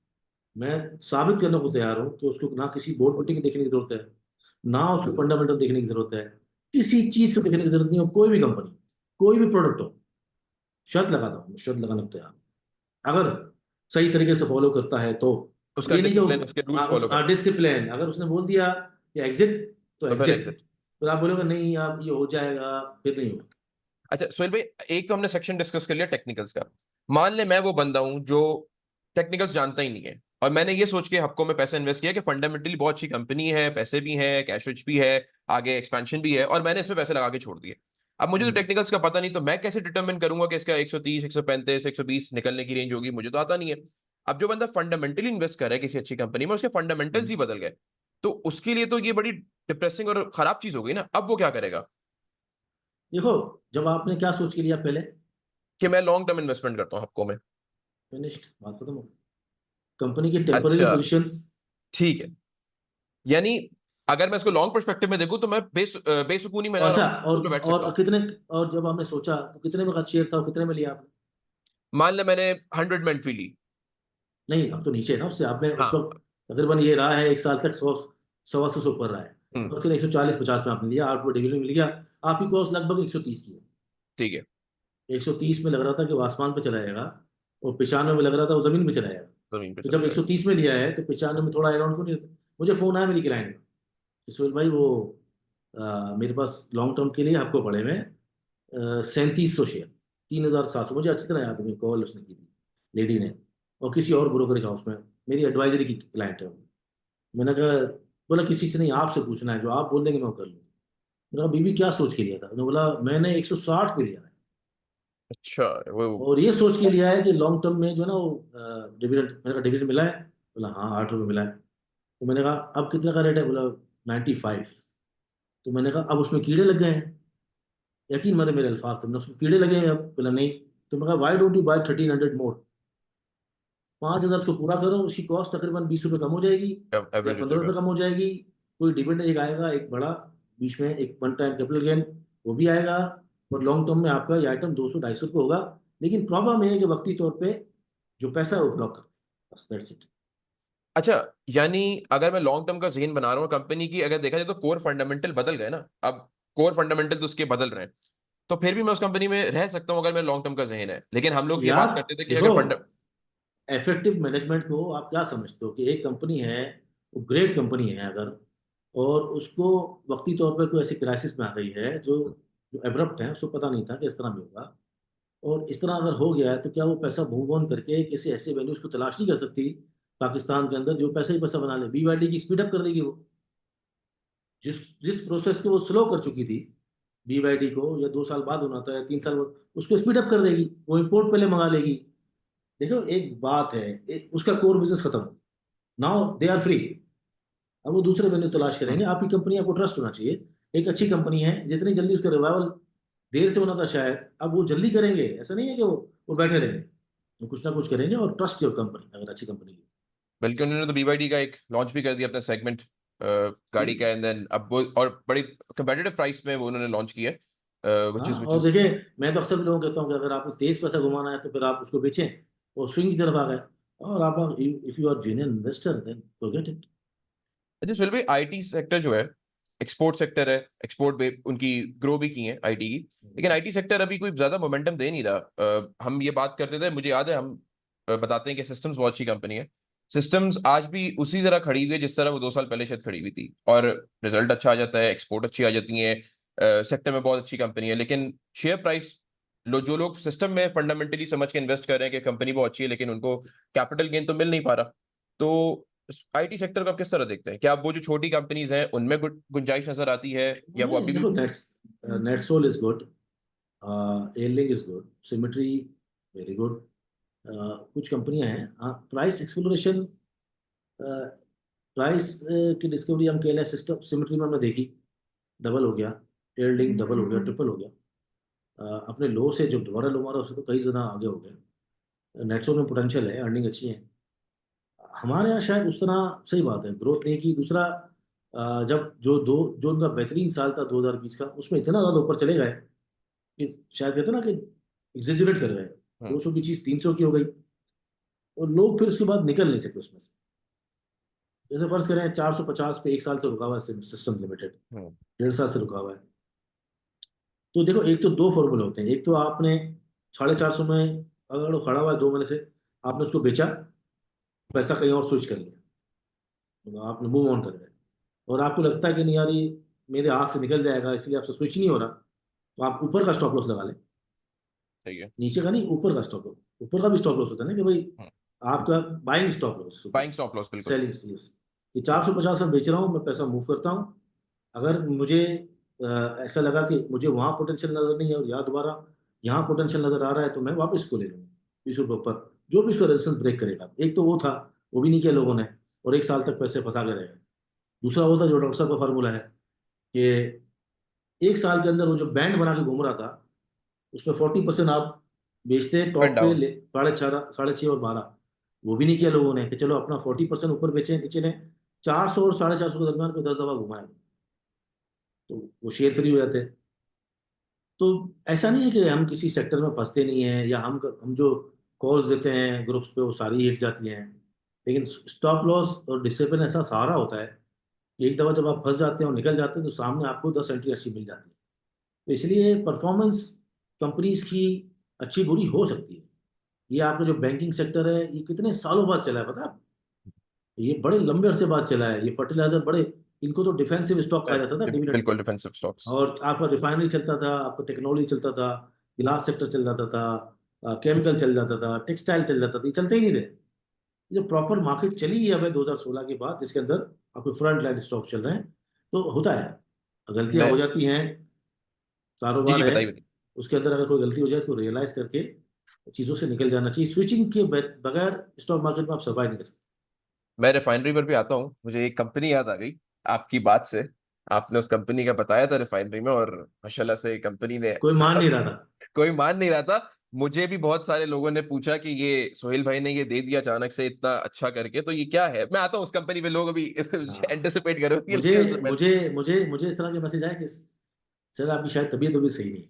मैं साबित करने को तैयार हूँ कि उसको ना किसी बोर्ड मीटिंग देखने की जरूरत है, ना उसको फंडामेंटल देखने की जरूरत है, किसी चीज़ को देखने की जरूरत नहीं हो। कोई भी कंपनी, कोई भी प्रोडक्ट हो, शर्त लगाता हूँ, शर्त लगाने को तैयार हूँ। अगर सही तरीके से फॉलो करता है तो। उसका ये नहीं डिसिप्लिन, उसके रूल्स फॉलो कि करता है, डिसिप्लिन, अगर उसने बोल दिया कि एग्जिट तो तो फिर एग्जिट, एग्जिट। फिर आप बोलोगे नहीं आप ये हो जाएगा, फिर नहीं होगा। अच्छा सोहेल भाई, एक तो हमने सेक्शन डिस्कस कर लिया टेक्निकल्स का। मान ले मैं वो बंदा हूं जो टेक्निकल्स जानता ही नहीं है, और मैंने ये सोच के हफ्को में पैसा इन्वेस्ट किया कि फंडामेंटली बहुत अच्छी कंपनी है, पैसे भी हैं, कैश रिच भी है, आगे एक्सपेंशन भी है, और मैंने इसमें पैसे लगा के छोड़ दिए। अब मुझे तो हम्म। टेक्निकल्स का पता नहीं, तो मैं कैसे डिटरमिन करूंगा कि इसका 130, 135, 120 निकलने की रेंज होगी? मुझे तो आता नहीं है। अब जो बंदा फंडामेंटली इन्वेस्ट कर रहा है किसी अच्छी कंपनी में, उसके फंडामेंटल्स ही हम्म। बदल गए, तो उसके लिए तो ये बड़ी डिप्रेसिंग और खराब चीज हो गई ना। अब वो क्या करेगा? देखो, जब आपने क्या सोच के लिया पहले, कि मैं लॉन्ग टर्म इन्वेस्टमेंट करता हूँ हफ्को में। फिनिश्ड, बात खत्म हो गई। कंपनी की टेम्पररी अच्छा, पोजीशंस। ठीक है। यानी अगर मैं इसको लॉन्ग पर्सपेक्टिव में देखूं, तो मैं बेसुकूनी में ना अच्छा, स्टूल पे बैठ सकता और हूँ। कितने, और जब आपने सोचा तो कितने में का शेयर था और कितने में लिया आपने? मान लिया मैंने 100 में एंट्री ली। नहीं, अब तो नीचे है ना उससे, आपने उस हाँ। वक्त तकरीबन ये रहा है एक साल तक 100, 100 से ऊपर रहा है। हम्म। तो फिर 140-50 में आपने लिया, 8 डिविडेंड मिल गया। आपकी कॉस्ट लगभग 130 की है। ठीक है। 130 में लग रहा था कि वो आसमान पे चला जाएगा, और 95 में लग रहा था वो जमीन पे चला जाएगा। जमीन पे तो चला जब जाएगा। 130 में लिया है तो 95 में थोड़ा अराउंड को नहीं। मुझे फोन आया मेरी क्लाइंट का कि सोहेल भाई वो मेरे पास लॉन्ग टर्म के लिए आपको पड़े में 3700 शेयर, 3700। मुझे अच्छी तरह याद है, कॉल उसने की थी लेडी ने, और किसी और ब्रोकरेज हाउस में, मेरी एडवाइजरी की क्लाइंट है वो। मैंने कहा, बोला किसी से नहीं, आपसे पूछना है, जो आप बोल देंगे मैं वो कर लूँ। मैंने कहा बीबी क्या सोच के लिया था? उन्होंने बोला मैंने 160 पे लिया है, अच्छा। वो और ये सोच के लिया है कि लॉन्ग टर्म में जो है ना वो डिविडेंड। मैंने कहा डिविडेंड मिला है? बोला हाँ, 8 रुपये मिला है। तो मैंने कहा अब कितने का रेट है? बोला 95। तो मैंने कहा अब उसमें कीड़े लग गए हैं। यकीन मारे मेरे अल्फाज थे, मैंने उसमें कीड़े लगे हैं। अब बोला नहीं। तो मैं कहा वाई डोंट यू बाय 1300 मोर, 5,000 को पूरा करो, उसकी कॉस्ट तकरीबन 20 रुपये कम हो जाएगी या एवरेज हो 15 रुपये जाएगा। कम हो जाएगी। कोई डिविडेंड एक आएगा, एक बड़ा, बीच में एक वन टाइम कैपिटल गेन, वो भी आएगा। और लॉन्ग टर्म में आपका ये आइटम 200-250 रुपये होगा। लेकिन प्रॉब्लम ये है कि वक्ती तौर पे जो पैसा है वो ब्लॉक कर, बस दैट्स इट। अच्छा, यानी अगर मैं लॉन्ग टर्म का जहन बना रहा हूँ कंपनी की, अगर देखा जाए तो कोर फंडामेंटल बदल गए ना अब। कोर फंडामेंटल तो उसके बदल रहे हैं, तो फिर भी मैं उस कंपनी में रह सकता हूँ अगर मेरा लॉन्ग टर्म का जहन है। लेकिन हम लोग ये यार बात करते थे कि देखो, अगर फंड। इफेक्टिव मैनेजमेंट को आप क्या समझते हो कि एक कंपनी है, वो ग्रेट कंपनी है अगर, और उसको वक्ती तौर पर कोई ऐसी क्राइसिस में आ गई है जो जो एब्रप्ट है, उसको पता नहीं था कि इस तरह भी होगा, और इस तरह अगर हो गया है तो क्या वो पैसा मूव ऑन करके किसी ऐसे वेन्यूज को तलाश नहीं कर सकती पाकिस्तान के अंदर जो पैसा ही पैसा बना ले? बीवाईडी की स्पीड अप कर देगी वो, जिस जिस प्रोसेस को वो स्लो कर चुकी थी बीवाईडी को, या 2 साल बाद होना था या 3 साल बाद, उसको स्पीड अप कर देगी। वो इंपोर्ट पहले मंगा लेगी। देखो एक बात है, उसका कोर बिजनेस खत्म, नाउ दे आर फ्री। अब वो दूसरे वेन्यू तलाश करेंगे। आपकी कंपनी, आपको ट्रस्ट होना चाहिए, एक अच्छी कंपनी है, जितनी जल्दी उसका रिवाइवल देर से होना था शायद, अब वो जल्दी करेंगे। ऐसा नहीं है कि वो बैठे रहेंगे, वो कुछ ना कुछ करेंगे। और ट्रस्ट योर कंपनी, अगर अच्छी कंपनी की। बल्कि उन्होंने तो BYD का एक लॉन्च भी कर दिया अपना सेगमेंट गाड़ी का, एंड देन अब वो और बड़ी कंपेटिटिव प्राइस में वो उन्होंने लॉन्च किया है, हाँ, विच और इज। देखिए, मैं तो अक्सर भी लोगों को कहता हूँ कि अगर आपको तेज पैसा घुमाना है तो फिर आप उसको बेचें और स्विंग की तरफ आ गए। और आप, if you are genuine investor then forget it. अच्छा सुनील भाई, आईटी सेक्टर जो है, एक्सपोर्ट सेक्टर है, एक्सपोर्ट पे उनकी ग्रो भी की है आईटी की, लेकिन आईटी सेक्टर अभी कोई ज्यादा मोमेंटम दे नहीं रहा। हम ये बात करते थे, मुझे याद है हम बताते हैं कि सिस्टम्स बहुत अच्छी कंपनी है। सिस्टम्स आज भी उसी तरह खड़ी हुई है जिस तरह वो 2 साल पहले शायद खड़ी हुई थी, और रिजल्ट अच्छा आ जाता है, एक्सपोर्ट अच्छी आ जाती है, सेक्टर में बहुत अच्छी कंपनी है। लेकिन शेयर प्राइस, जो लोग सिस्टम में फंडामेंटली समझ के इन्वेस्ट कर रहे हैं कि कंपनी बहुत अच्छी है, लेकिन उनको कैपिटल गेन तो मिल नहीं पा रहा। तो आईटी सेक्टर को आप किस तरह देखते हैं? क्या आप वो जो छोटी कंपनीज हैं उनमें गुंजाइश नजर आती है, या वो नहीं अभी भी? देखो, NetSol is good, airlink is good, symmetry very good. कुछ कंपनियां हैं, हाँ, प्राइस एक्सप्लोरेशन, प्राइस की डिस्कवरी हम कह लें, सिस्टम सिमेट्री में हमने देखी, डबल हो गया, एयरलिंक डबल हो गया, ट्रिपल हो गया। अपने लो से जो दोबारा लो मारा उससे तो कई गुना आगे हो गए। नेटसोल में पोटेंशियल है, अर्निंग अच्छी है। हमारे यहाँ शायद उस तरह, सही बात है, ग्रोथ नहीं की। दूसरा, जब जो उनका बेहतरीन साल था 2020 का, उसमें इतना ज़्यादा ऊपर चले गए कि शायद कहते हैं ना कि एग्जेजरेट कर गए, हम्म 200 की चीज़ 300 की हो गई, और लोग फिर उसके बाद निकल नहीं सके उसमें से। जैसे फर्ज करें 450 पे 1 साल से रुका हुआ है सिस्टम लिमिटेड, हम्म 1.5 साल से रुका हुआ है। तो देखो, एक तो दो फॉर्मूले होते हैं, एक तो आपने 450 में अगर वो खड़ा हुआ है 2 महीने से, आपने उसको बेचा, पैसा कहीं और स्विच कर लिया, मतलब आपने मूव ऑन कर गए, और आपको लगता है कि नहीं यार ये मेरे हाथ से निकल जाएगा, इसलिए आपसे स्विच नहीं हो रहा, तो आप ऊपर का स्टॉप लॉस लगा लें। सही है। नीचे का नहीं, ऊपर का स्टॉप लॉस, ऊपर का भी स्टॉप लॉस होता है ना कि भाई आपका बाइंग स्टॉप लॉस होता है, बाइंग स्टॉप लॉस बिल्कुल। Selling loss. ये 450 में बेच रहा हूँ मैं, पैसा मूव करता हूँ, अगर मुझे ऐसा लगा कि मुझे वहाँ पोटेंशियल नजर नहीं है और या दोबारा यहाँ पोटेंशियल नजर आ रहा है, तो मैं वापस इसको ले लूँगा 20 रुपये ऊपर, जो भी इसको रेजिस्टेंस ब्रेक करेगा। एक तो वो था, वो भी नहीं किया लोगों ने, और 1 साल तक पैसे फंसा के रह गए। दूसरा वो था जो डॉक्टर साहब का फार्मूला है कि 1 साल के अंदर वो जो बैंड बना के घूम रहा था, उसमें 40% आप बेचते अप एंड टॉप पे डाउन। 6.5 और 12, वो भी नहीं किया लोगों ने कि चलो अपना 40% ऊपर बेचें, नीचे लें। 400 और 450 के दरमियान को 10 दफा घुमाए, तो वो शेयर फ्री हो जाते हैं। तो ऐसा नहीं है कि हम किसी सेक्टर में फंसते नहीं हैं, या हम जो कॉल्स देते हैं ग्रुप्स पे वो सारी हिट जाती हैं, लेकिन स्टॉप लॉस और डिसिप्लिन ऐसा सहारा होता है कि एक दफ़ा जब आप फंस जाते हैं और निकल जाते हैं, तो सामने आपको 10 एंट्री अच्छी मिल जाती है। तो इसलिए परफॉर्मेंस कंपनीज की अच्छी बुरी हो सकती है। ये आपका जो बैंकिंग सेक्टर है, ये कितने सालों बाद चला है पता है आपको? ये बड़े लंबे अरसे बाद चला है। ये फर्टिलाइजर बड़े, इनको तो डिफेंसिव स्टॉक कहा जाता था, डिविडेंड। बिल्कुल डिफेंसिव स्टॉक्स। और आपका रिफाइनरी चलता था, आपका टेक्नोलॉजी चलता था, गिलास सेक्टर चल जाता था, केमिकल चल जाता था, टेक्सटाइल चल जाता था, ये चलते ही नहीं थे। जो प्रॉपर मार्केट चली है अब 2016 के बाद, जिसके अंदर आपके फ्रंट लाइन स्टॉक चल रहे हैं, तो होता है, गलतियां मैं हो जाती हैं, जी कारोबार जी है। बताइए बताइए। उसके अंदर अगर कोई गलती हो जाए तो रियलाइज करके चीज़ों से निकल जाना चाहिए। स्विचिंग के बगैर स्टॉक मार्केट में आप सर्वाइव नहीं कर सकते। मैं रिफाइनरी पर भी आता हूँ, मुझे एक कंपनी याद आ गई आपकी बात से। आपने उस कंपनी का बताया था रिफाइनरी में, और माशाल्लाह से कंपनी ने कोई मान नहीं रहा था। कोई मान नहीं रहा था। मुझे भी बहुत सारे लोगों ने पूछा कि ये सोहेल भाई ने ये दे दिया अचानक से इतना अच्छा करके, तो ये क्या है। मैं आता हूँ उस कंपनी में, लोग अभी हाँ, एंटिसिपेट करोगे, मुझे लेकिन उससे पहले मुझे इस तरह के मैसेज आए कि सर आपकी शायद तबीयत तबीयत सही नहीं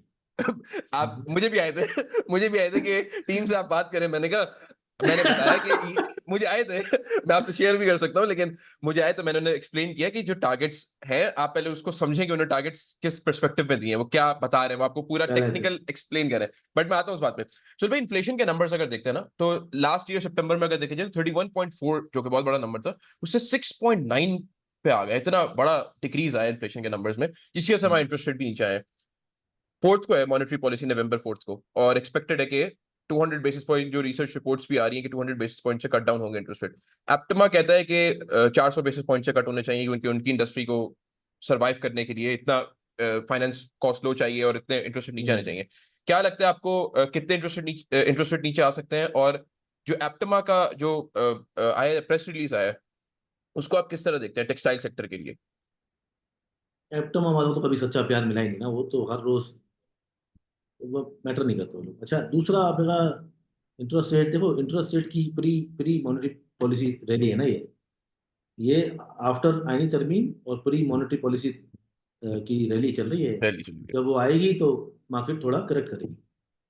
आप, है। मुझे भी आए थे मुझे भी आए थे कि टीम से आप बात करें। मैंने कहा, मैंने बताया कि मुझे आए थे मैं आपसे शेयर भी कर सकता हूँ, लेकिन मुझे आए तो मैंने उन्हें एक्सप्लेन किया कि जो टारगेट्स हैं, आप पहले उसको समझें कि उन्हें टारगेट्स किस पर्सपेक्टिव में दिए हैं, वो क्या बता रहे हैं, वो आपको पूरा पहले से। टेक्निकल एक्सप्लेन करें। बट मैं आता हूँ उस बात पे। चलो भाई, इन्फ्लेशन के नंबर्स अगर देखते हैं ना, तो लास्ट ईयर सितंबर में अगर देखे जाए 31.4, जो कि बहुत बड़ा नंबर था, उससे 6.9 पे आ गया। इतना बड़ा डिक्रीज आया इन्फ्लेशन के नंबर्स में, जिसकी वजह से हमारा हम्म, इंटरेस्ट रेट भी नीचे आया है। फोर्थ को है मॉनेटरी पॉलिसी, नवंबर 4 को, और एक्सपेक्टेड है कि 200 बेसिस पॉइंट, जो रिसर्च रिपोर्ट्स भी आ रही है कि 200 बेसिस पॉइंट से कट डाउन होंगे इंटरेस्ट रेट। एप्टमा कहता है कि 400 बेसिस पॉइंट से कट होने चाहिए, क्योंकि उनकी इंडस्ट्री को सरवाइव करने के लिए इतना फाइनेंस कॉस्ट लो चाहिए और इतने इंटरेस्ट रेट नीचे आने हम्म। चाहिए। क्या लगता है आपको, कितने इंटरेस्ट रेट नीचे आ सकते हैं? और जो एप्टमा का जो आया प्रेस रिलीज आया है, उसको आप किस तरह देखते हैं टेक्सटाइल सेक्टर के लिए? एप्टम वालों को तो कभी सच्चा प्यार मिला ही नहीं ना, वो तो हर रोज वो मैटर नहीं करते वो लोग। अच्छा, दूसरा आपका इंटरेस्ट रेट देखो, इंटरेस्ट रेट की pre pre monetary policy rally है ना ये आफ्टर आईनी तरमीम और प्री मॉनेटरी पॉलिसी की रैली चल रही है। पहली चलिए। जब वो आएगी तो मार्केट थोड़ा करेक्ट करेगी।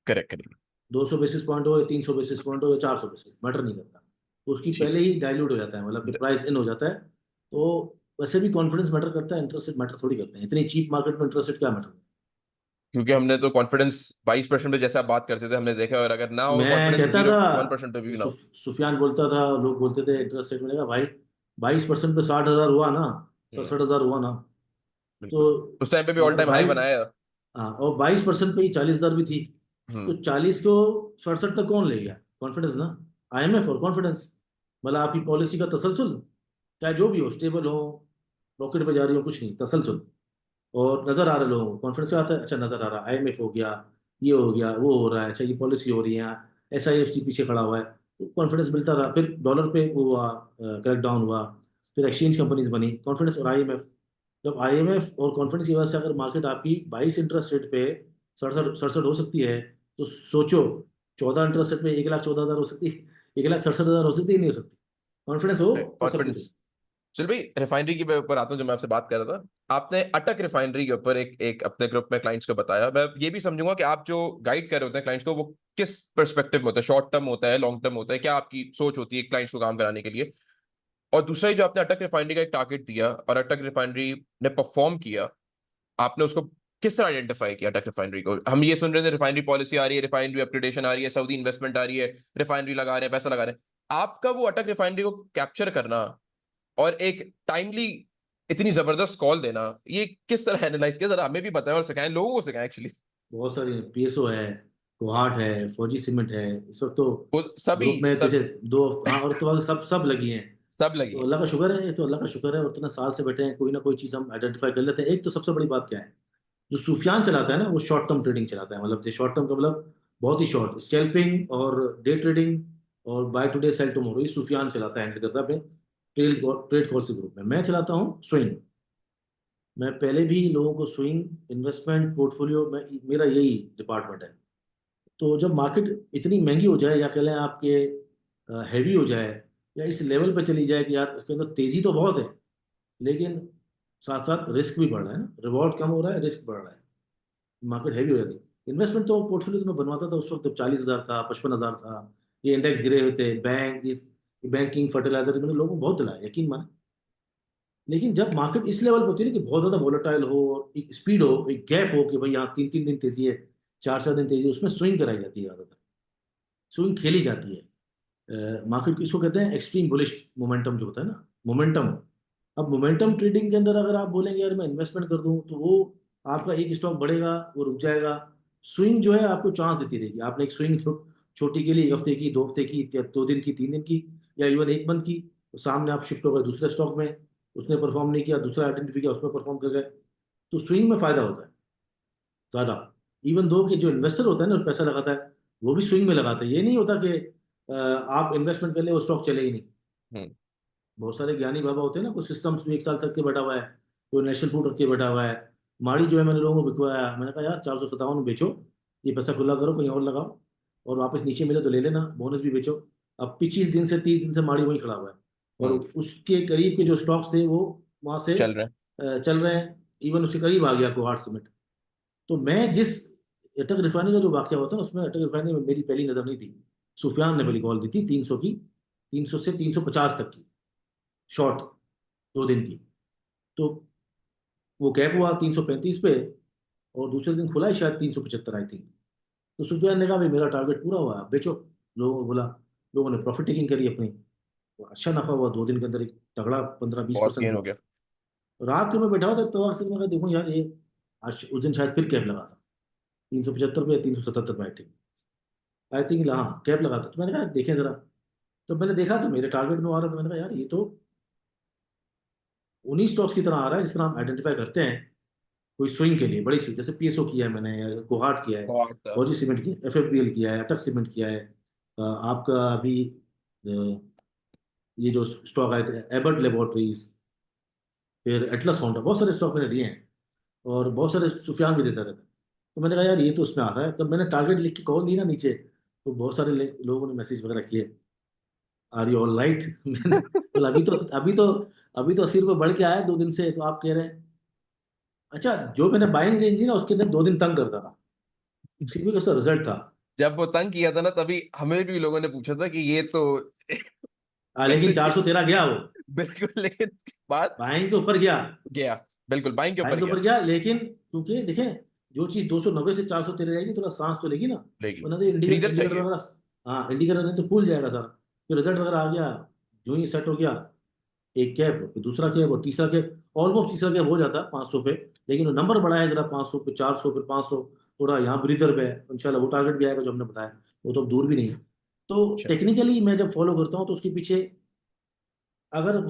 करेक्ट करेंगे। 200 बेसिस पॉइंट हो या 300 बेसिस पॉइंट हो या 400 बेसिस, मैटर नहीं करता। तो उसकी ठीक। पहले ही डाइल्यूट हो जाता है, मतलब कि प्राइस इन हो जाता है। तो वैसे भी कॉन्फिडेंस मैटर करता है, इंटरेस्ट रेट मैटर थोड़ी करते हैं। इतनी चीप मार्केट में इंटरेस्ट रेट क्या मैटर। क्योंकि हमने तो कॉन्फिडेंस 22% पे जैसे आप बात करते थे हमने देखा, और अगर ना हो मैं कॉन्फिडेंस कहता 0 1% पे भी था, ना हो। सुफियान बोलता था, लोग बोलते थे इंटरेस्ट रेट मिलेगा भाई, 22% पे 60,000 हुआ ना, हम्म, 67,000 हुआ ना। तो बिल्कुल। उस टाइम पे भी ऑल और टाइम हाई भाई, बनाया। हाँ, और 22% पे ही 40,000 भी थी। तो हम्म 40 को 67 तक कौन ले गया? कॉन्फिडेंस ना, आईएमएफ और कॉन्फिडेंस। मतलब आपकी पॉलिसी का तसलसल, चाहे जो भी हो, स्टेबल हो, रॉकेट पे जा रही हो, कुछ नहीं, तसलसल। और नजर आ रहे लोगों को, कॉन्फिडेंस आता है, अच्छा नजर आ रहा है, आईएमएफ हो गया, ये हो गया, वो हो रहा है, अच्छा ये पॉलिसी हो रही है, एसआईएफसी पीछे खड़ा हुआ है, तो कॉन्फिडेंस मिलता रहा। फिर डॉलर पे वो हुआ, क्रैक डाउन हुआ, फिर एक्सचेंज कंपनीज बनी, कॉन्फिडेंस और आईएमएफ। जब आईएमएफ और कॉन्फिडेंस की वजह से अगर मार्केट आपकी 22 इंटरेस्ट रेट पे 67 हो सकती है, तो सोचो 14 इंटरेस्ट रेट पे 1,14,000 हो सकती है, 1,67,000 हो सकती है, नहीं हो सकती? कॉन्फिडेंस हो तो सब कुछ हो। कॉन्फिडेंस चल भाई, रिफाइनरी के ऊपर आता हूँ जो मैं आपसे बात कर रहा था। आपने अटक रिफाइनरी के ऊपर एक एक अपने ग्रुप में क्लाइंट्स को बताया। मैं ये भी समझूंगा कि आप जो गाइड कर रहे होते हैं क्लाइंट्स को, वो किस पर्सपेक्टिव में होता है, शॉर्ट टर्म होता है, लॉन्ग टर्म होता है, क्या आपकी सोच होती है क्लाइंट्स को काम कराने के लिए? और दूसरा ही, जो आपने अटक रिफाइनरी का एक टारगेट दिया और अटक रिफाइनरी ने परफॉर्म किया, आपने उसको किस तरह आइडेंटिफाई किया? अटक रिफाइनरी को हम ये सुन रहे थे, रिफाइनरी पॉलिसी आ रही है, रिफाइनरी अपग्रेडेशन आ रही है, सऊदी इन्वेस्टमेंट आ रही है, रिफाइनरी लगा रहे हैं, पैसा लगा रहे हैं। आपका वो अटक रिफाइनरी को कैप्चर करना और एक टाइमली इतनी जबरदस्त कॉल देना, ये किस तरह एनालाइज किया? जरा हमें भी बताएं और सिखाएं, लोगों को सिखाएं एक्चुअली। बहुत सारी पीएसओ है, कोहाट है, फौजी सीमेंट है, इस वक्त तो वो सभी ग्रुप में सब जैसे दो, हाँ, और तो सब लगी हैं। सब लगी तो है। अल्लाह का शुक्र है, ये तो अल्लाह का शुक्र है, और इतने साल से बैठे हैं, कोई ना कोई चीज़ हम आइडेंटिफाई कर लेते हैं। एक तो सबसे बड़ी बात क्या है, जो सूफियान चलाता है ना, वो शॉर्ट टर्म ट्रेडिंग चलाता है। मतलब शॉर्ट टर्म का मतलब बहुत ही शॉर्ट, स्कैल्पिंग और डे ट्रेडिंग और बाय टुडे सेल टुमारो, ये सूफियान चलाता है, हैंडल करता है अपने ट्रेड कॉल से ग्रुप में। मैं चलाता हूँ स्विंग। मैं पहले भी लोगों को स्विंग इन्वेस्टमेंट पोर्टफोलियो में, मेरा यही डिपार्टमेंट है। तो जब मार्केट इतनी महंगी हो जाए, या कह लें आपके हैवी हो जाए, या इस लेवल पे चली जाए कि यार उसके अंदर तेजी तो बहुत है, लेकिन साथ साथ रिस्क भी बढ़ रहा है ना, रिवॉर्ड कम हो रहा है, रिस्क बढ़ रहा है, मार्केट हैवी हो जाती है। इन्वेस्टमेंट तो पोर्टफोलियो तो मैं बनवाता था उस वक्त, जब 40,000 था, 55,000 था, ये इंडेक्स गिरे हुए थे, बैंकिंग फर्टिलाइजर, मैंने लोगों को बहुत दिलाया, यकीन माने। लेकिन जब मार्केट इस लेवल पे होती है ना, कि बहुत ज्यादा वोलेटाइल हो, एक स्पीड हो, एक गैप हो, कि भाई यहाँ 3-3 दिन तेजी है, 4-4 दिन तेजी है, उसमें स्विंग कराई जाती है ज्यादातर, स्विंग खेली जाती है। मार्केट इसको कहते हैं एक्सट्रीम बुलिश मोमेंटम, जो होता है ना, मोमेंटम। अब मोमेंटम ट्रेडिंग के अंदर अगर आप बोलेंगे यार मैं इन्वेस्टमेंट कर दूं, तो वो आपका एक स्टॉक बढ़ेगा, वो रुक जाएगा। स्विंग जो है आपको चांस देती रहेगी। आपने एक स्विंग छोटी के लिए, 1 हफ्ते की, 2 हफ्ते की, या 2 दिन की, 3 दिन की, या इवन 1 मंथ की, तो सामने आप शिफ्ट हो गए दूसरे स्टॉक में, उसने परफॉर्म नहीं किया, दूसरा आइडेंटिफाई किया, उसमें परफॉर्म कर गए। तो स्विंग में फायदा होता है ज्यादा। इवन दो कि जो इन्वेस्टर होता है ना, पैसा लगाता है, वो भी स्विंग में लगाता है। ये नहीं होता कि आप इन्वेस्टमेंट कर ले, वो स्टॉक चले ही नहीं। हम्म। बहुत सारे ज्ञानी बाबा होते हैं ना, कुछ सिस्टम्स में 1 साल रख के बैठा हुआ है, कोई नेशनल फूड रख के बैठा हुआ है। माड़ी जो है, मैंने लोगों को बिकवाया, मैंने कहा यार 457 में बेचो, ये पैसा खुला करो, कहीं और लगाओ, और वापस नीचे मिले तो ले लेना, बोनस भी बेचो। अब 25 दिन से 30 दिन से माड़ी वहीं खड़ा हुआ है, और हम्म। उसके करीब के जो स्टॉक्स थे वो वहां से चल रहा है। चल रहे हैं। इवन उसके करीब आ गया कोहाट सीमेंट। तो मैं जिस अटक रिफाइनरी का जो वाक्य होता है, उसमें अटक रिफाइनरी में मेरी पहली नजर नहीं थी। सुफियान ने पहली कॉल दी थी 300 की, 300 से 350 तक की शॉर्ट, 2 दिन की। तो वो कैप हुआ 335 पे, और दूसरे दिन खुला है शायद 375, आई थिंक। तो सुफियान ने कहा भाई मेरा टारगेट पूरा हुआ, आप बेचो। लोगों को बोला, लोगों ने प्रॉफिट टेकिंग करी अपनी, तो अच्छा नफा हुआ 2 दिन के अंदर, एक तगड़ा 15-20% बहुत गेन हो हुआ। गया। रात को मैं बैठा हुआ था, तो अक्सर मैं कहा देखूँ यार ये, आज उस दिन शायद फिर कैप लगा था, 375 पे या 377 पे, आई थिंक, हाँ कैप लगा था। तो मैंने कहा देखें जरा। तो मैंने देखा तो मेरे टारगेट में आ रहा था। मैंने कहा यार ये तो उन्हीं स्टॉक्स की तरह आ रहा है जिस तरह हम आइडेंटिफाई करते हैं कोई स्विंग के लिए, बड़ी स्विंग, जैसे पीएसओ किया है मैंने, या कोहाट किया है, बहुत फौजी सीमेंट किया है, एफएफपीएल किया है, अटक सीमेंट किया है, आपका अभी ये जो स्टॉक आए थे, एबर्ट लेबोरेटरीज, फिर एटलस होंडा, बहुत सारे स्टॉक मैंने दिए हैं, और बहुत सारे सुफियान भी देता रहता है। तो मैंने कहा यार ये तो उसमें आ रहा है। तब मैंने टारगेट लिख के कॉल दी ना नीचे, तो बहुत सारे लोगों ने मैसेज वगैरह किए, आर यू ऑल राइट। मैंने बोला अभी तो 80 रुपये बढ़ के आया 2 दिन से, तो आप कह रहे हैं। अच्छा, जो मैंने बाइंग रेंज थी ना, उसके अंदर 2 दिन तंग करता था, उसकी भी कैसा रिजल्ट था। जब वो तंग किया था ना, तभी हमें भी लोगों ने पूछा था कि ये तो लेकिन कैसे जी। 413 गया वो, बिल्कुल, लेकिन बात बाइंग के ऊपर गया, गया। बिल्कुल बाइंग के बाइंग ऊपर के गया। ऊपर गया, लेकिन क्योंकि देखें, जो चीज 290 से 413 जाएगी, थोड़ा सांस तो लेगी ना, लेगी। वरना तो ब्रीदर इंडिकेटर चाहिए। वगैरह, हाँ इंडिकेटर नहीं तो फूल जाएगा सारा। फिर रिजल्ट वगैरह आ गया, जो ही सेट हो गया, एक कैप, फिर दूसरा कैप, और तीसरा कैप, ऑलमोस्ट तीसरा कैप हो जाता 500 पे। लेकिन वो नंबर बढ़ा है जरा, 500 पे, 400 फिर 500, थोड़ा यहाँ ब्रीदर पे है, इंशाल्लाह वो टारगेट भी आएगा जो हमने बताया, वो तो अब दूर भी नहीं है। तो अच्छा। टेक्निकली मैं जब फॉलो करता हूँ, तो उसके पीछे, अगर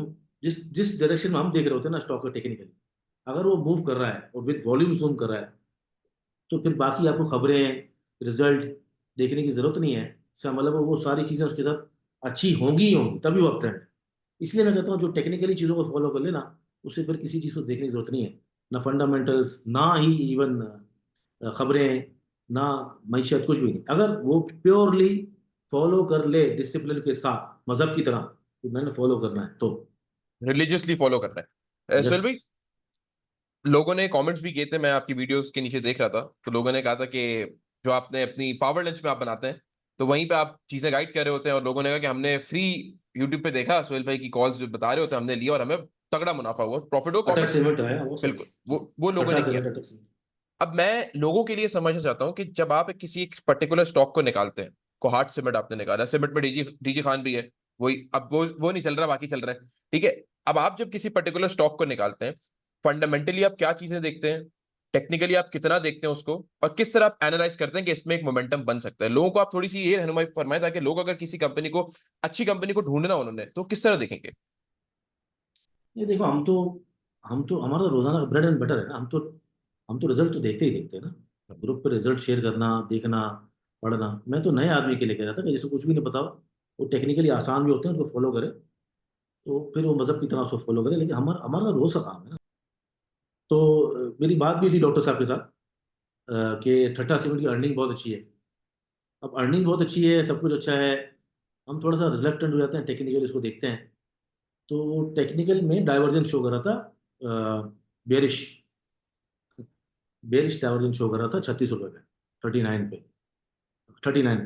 जिस जिस डायरेक्शन में हम देख रहे होते हैं ना स्टॉक का, टेक्निकली अगर वो मूव कर रहा है और विद वॉल्यूम जूम कर रहा है, तो फिर बाकी आपको खबरें, रिजल्ट देखने की जरूरत नहीं है। इसका मतलब वो सारी चीजें उसके साथ अच्छी होंगी ही होंगी, तभी वो अप ट्रेंड है। इसलिए मैं कहता हूँ जो टेक्निकली चीज़ों को फॉलो कर लेना, उससे फिर किसी चीज़ को देखने की जरूरत नहीं है, ना फंडामेंटल्स, ना ही इवन खबरें, ना मैशियत, कुछ भी नहीं। अगर वो प्योरली फॉलो कर ले डिसिप्लिन के साथ, मजहब की तरह, कि मैंने फॉलो करना है तो। रिलीजियसली फॉलो कर रहे हैं। यस। सोहेल भाई, लोगों ने कमेंट्स भी किए थे, मैं आपकी वीडियोस के नीचे देख रहा था, तो लोगों ने कहा था कि जो आपने अपनी पावर लंच में आप बनाते हैं, तो वहीं पे आप चीजें गाइड कर रहे होते हैं, और लोगों ने कहा कि हमने फ्री यूट्यूब पे देखा सोहेल भाई की कॉल्स जो बता रहे होते हैं, हमने लिया और हमें तगड़ा मुनाफा हुआ, प्रॉफिट हुआ अटक क्वार्टर। सीमेंट है वो सब। बिल्कुल, वो लोगों ठट्टा ने किया। सीमेंट, अटक सीमेंट। अब मैं लोगों के लिए समझना चाहता हूँ कि जब आप किसी एक पर्टिकुलर स्टॉक को निकालते हैं, कोहाट सीमेंट आपने निकाला, सीमेंट में डीजी डीजी खान भी है, वही अब वो नहीं चल रहा, बाकी चल रहा है, ठीक है। अब आप जब किसी पर्टिकुलर स्टॉक को निकालते हैं, फंडामेंटली आप क्या चीजें देखते हैं, टेक्निकली आप कितना देखते हैं उसको, और किस तरह आप एनालाइज करते हैं कि इसमें एक मोमेंटम बन सकता है। लोगों को आप थोड़ी सी ये रहनुमाई फरमाएं, ताकि लोग अगर किसी कंपनी को, अच्छी कंपनी को ढूंढना उन्होंने, तो किस तरह देखेंगे। ये देखो, हम तो हमारा तो रोजाना का ब्रेड एंड बटर है ना। हम तो रिजल्ट तो देखते ही देखते हैं ना। ग्रुप पे रिजल्ट शेयर करना, देखना, पढ़ना। मैं तो नए आदमी के लिए कह रहा था कि जिसको कुछ भी नहीं पता हो, वो टेक्निकली आसान भी होते हैं, उनको फॉलो करे, तो फिर वो मजहब की तरह उसको फॉलो करे। लेकिन हमारा हमारा रोज का काम है ना। तो मेरी बात भी थी डॉक्टर साहब के साथ, कि ठट्टा सीमेंट की अर्निंग बहुत अच्छी है। अब अर्निंग बहुत अच्छी है, सब कुछ अच्छा है, हम थोड़ा सा रिलक्टेंट हो जाते हैं, टेक्निकली उसको देखते हैं। तो टेक्निकल में डाइवर्जेंस शो कर रहा था, बेरिश बेरिश डाइवर्जेंस शो कर रहा था 36 रुपये पे, 39 पे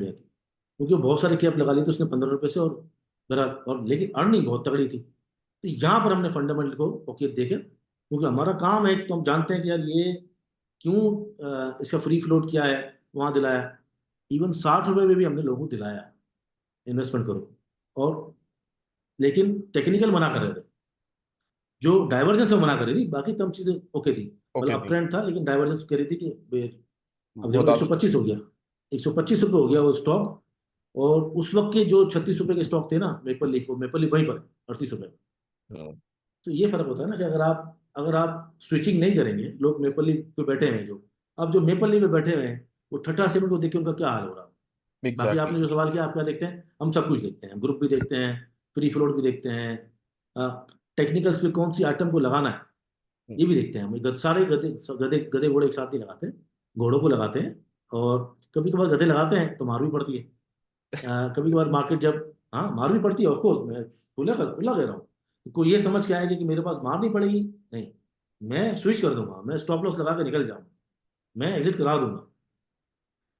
थी। क्योंकि वो बहुत सारे कैप लगा लिए थे उसने 15 रुपये से, और मेरा, और लेकिन अर्निंग बहुत तगड़ी थी। तो यहाँ पर हमने फंडामेंटल को ओके देखे, क्योंकि हमारा काम है, तो हम जानते हैं कि यार ये क्यों, इसका फ्री फ्लोट क्या है, वहाँ दिलाया। इवन 60 रुपये में भी हमने लोगों को दिलाया, इन्वेस्टमेंट करो। और लेकिन टेक्निकल मना कर रहे थे, जो डाइवर्जेंस में मना कर रही थी, बाकी तब चीजें ओके थी। ओके मतलब अप थी। ट्रेंड था, लेकिन डाइवर्जेंस कह रही थी कि अब देखो बहुत आप। 125 हो गया, 125 रुपये हो गया वो स्टॉक। और उस वक्त के जो 36 रुपये के स्टॉक थे ना, मेपल लीफ, वो मेपल लीफ वहीं पर 38 रुपये। तो ये फर्क होता है ना, कि अगर आप स्विचिंग नहीं करेंगे, लोग मेपल लीफ पे बैठे हुए हैं जो, अब जो मेपल लीफ पे बैठे हुए हैं, वो ठट्टा सीमेंट को देख के उनका क्या हाल हो रहा है। बाकी एग्जैक्टली। आपने जो सवाल किया, आप क्या देखते हैं, हम सब कुछ देखते हैं, ग्रुप भी देखते हैं, फ्री फ्लोट भी देखते हैं, टेक्निकल्स पे कौन सी आइटम को लगाना है, ये भी देखते हैं हम। सारे गधे गधे गधे घोड़े एक साथ नहीं लगाते, घोड़ों को लगाते हैं। और कभी कभार गधे लगाते हैं तो मार भी पड़ती है। कभी कभार मार्केट जब, हाँ मार भी पड़ती है, ऑफकोर्स, मैं खुला कह रहा हूँ। कोई ये समझ के आएगा कि मेरे पास मार नहीं पड़ेगी, नहीं, मैं स्विच कर दूंगा, मैं स्टॉप लॉस लगा के निकल जाऊंगा, मैं एग्जिट करा दूंगा।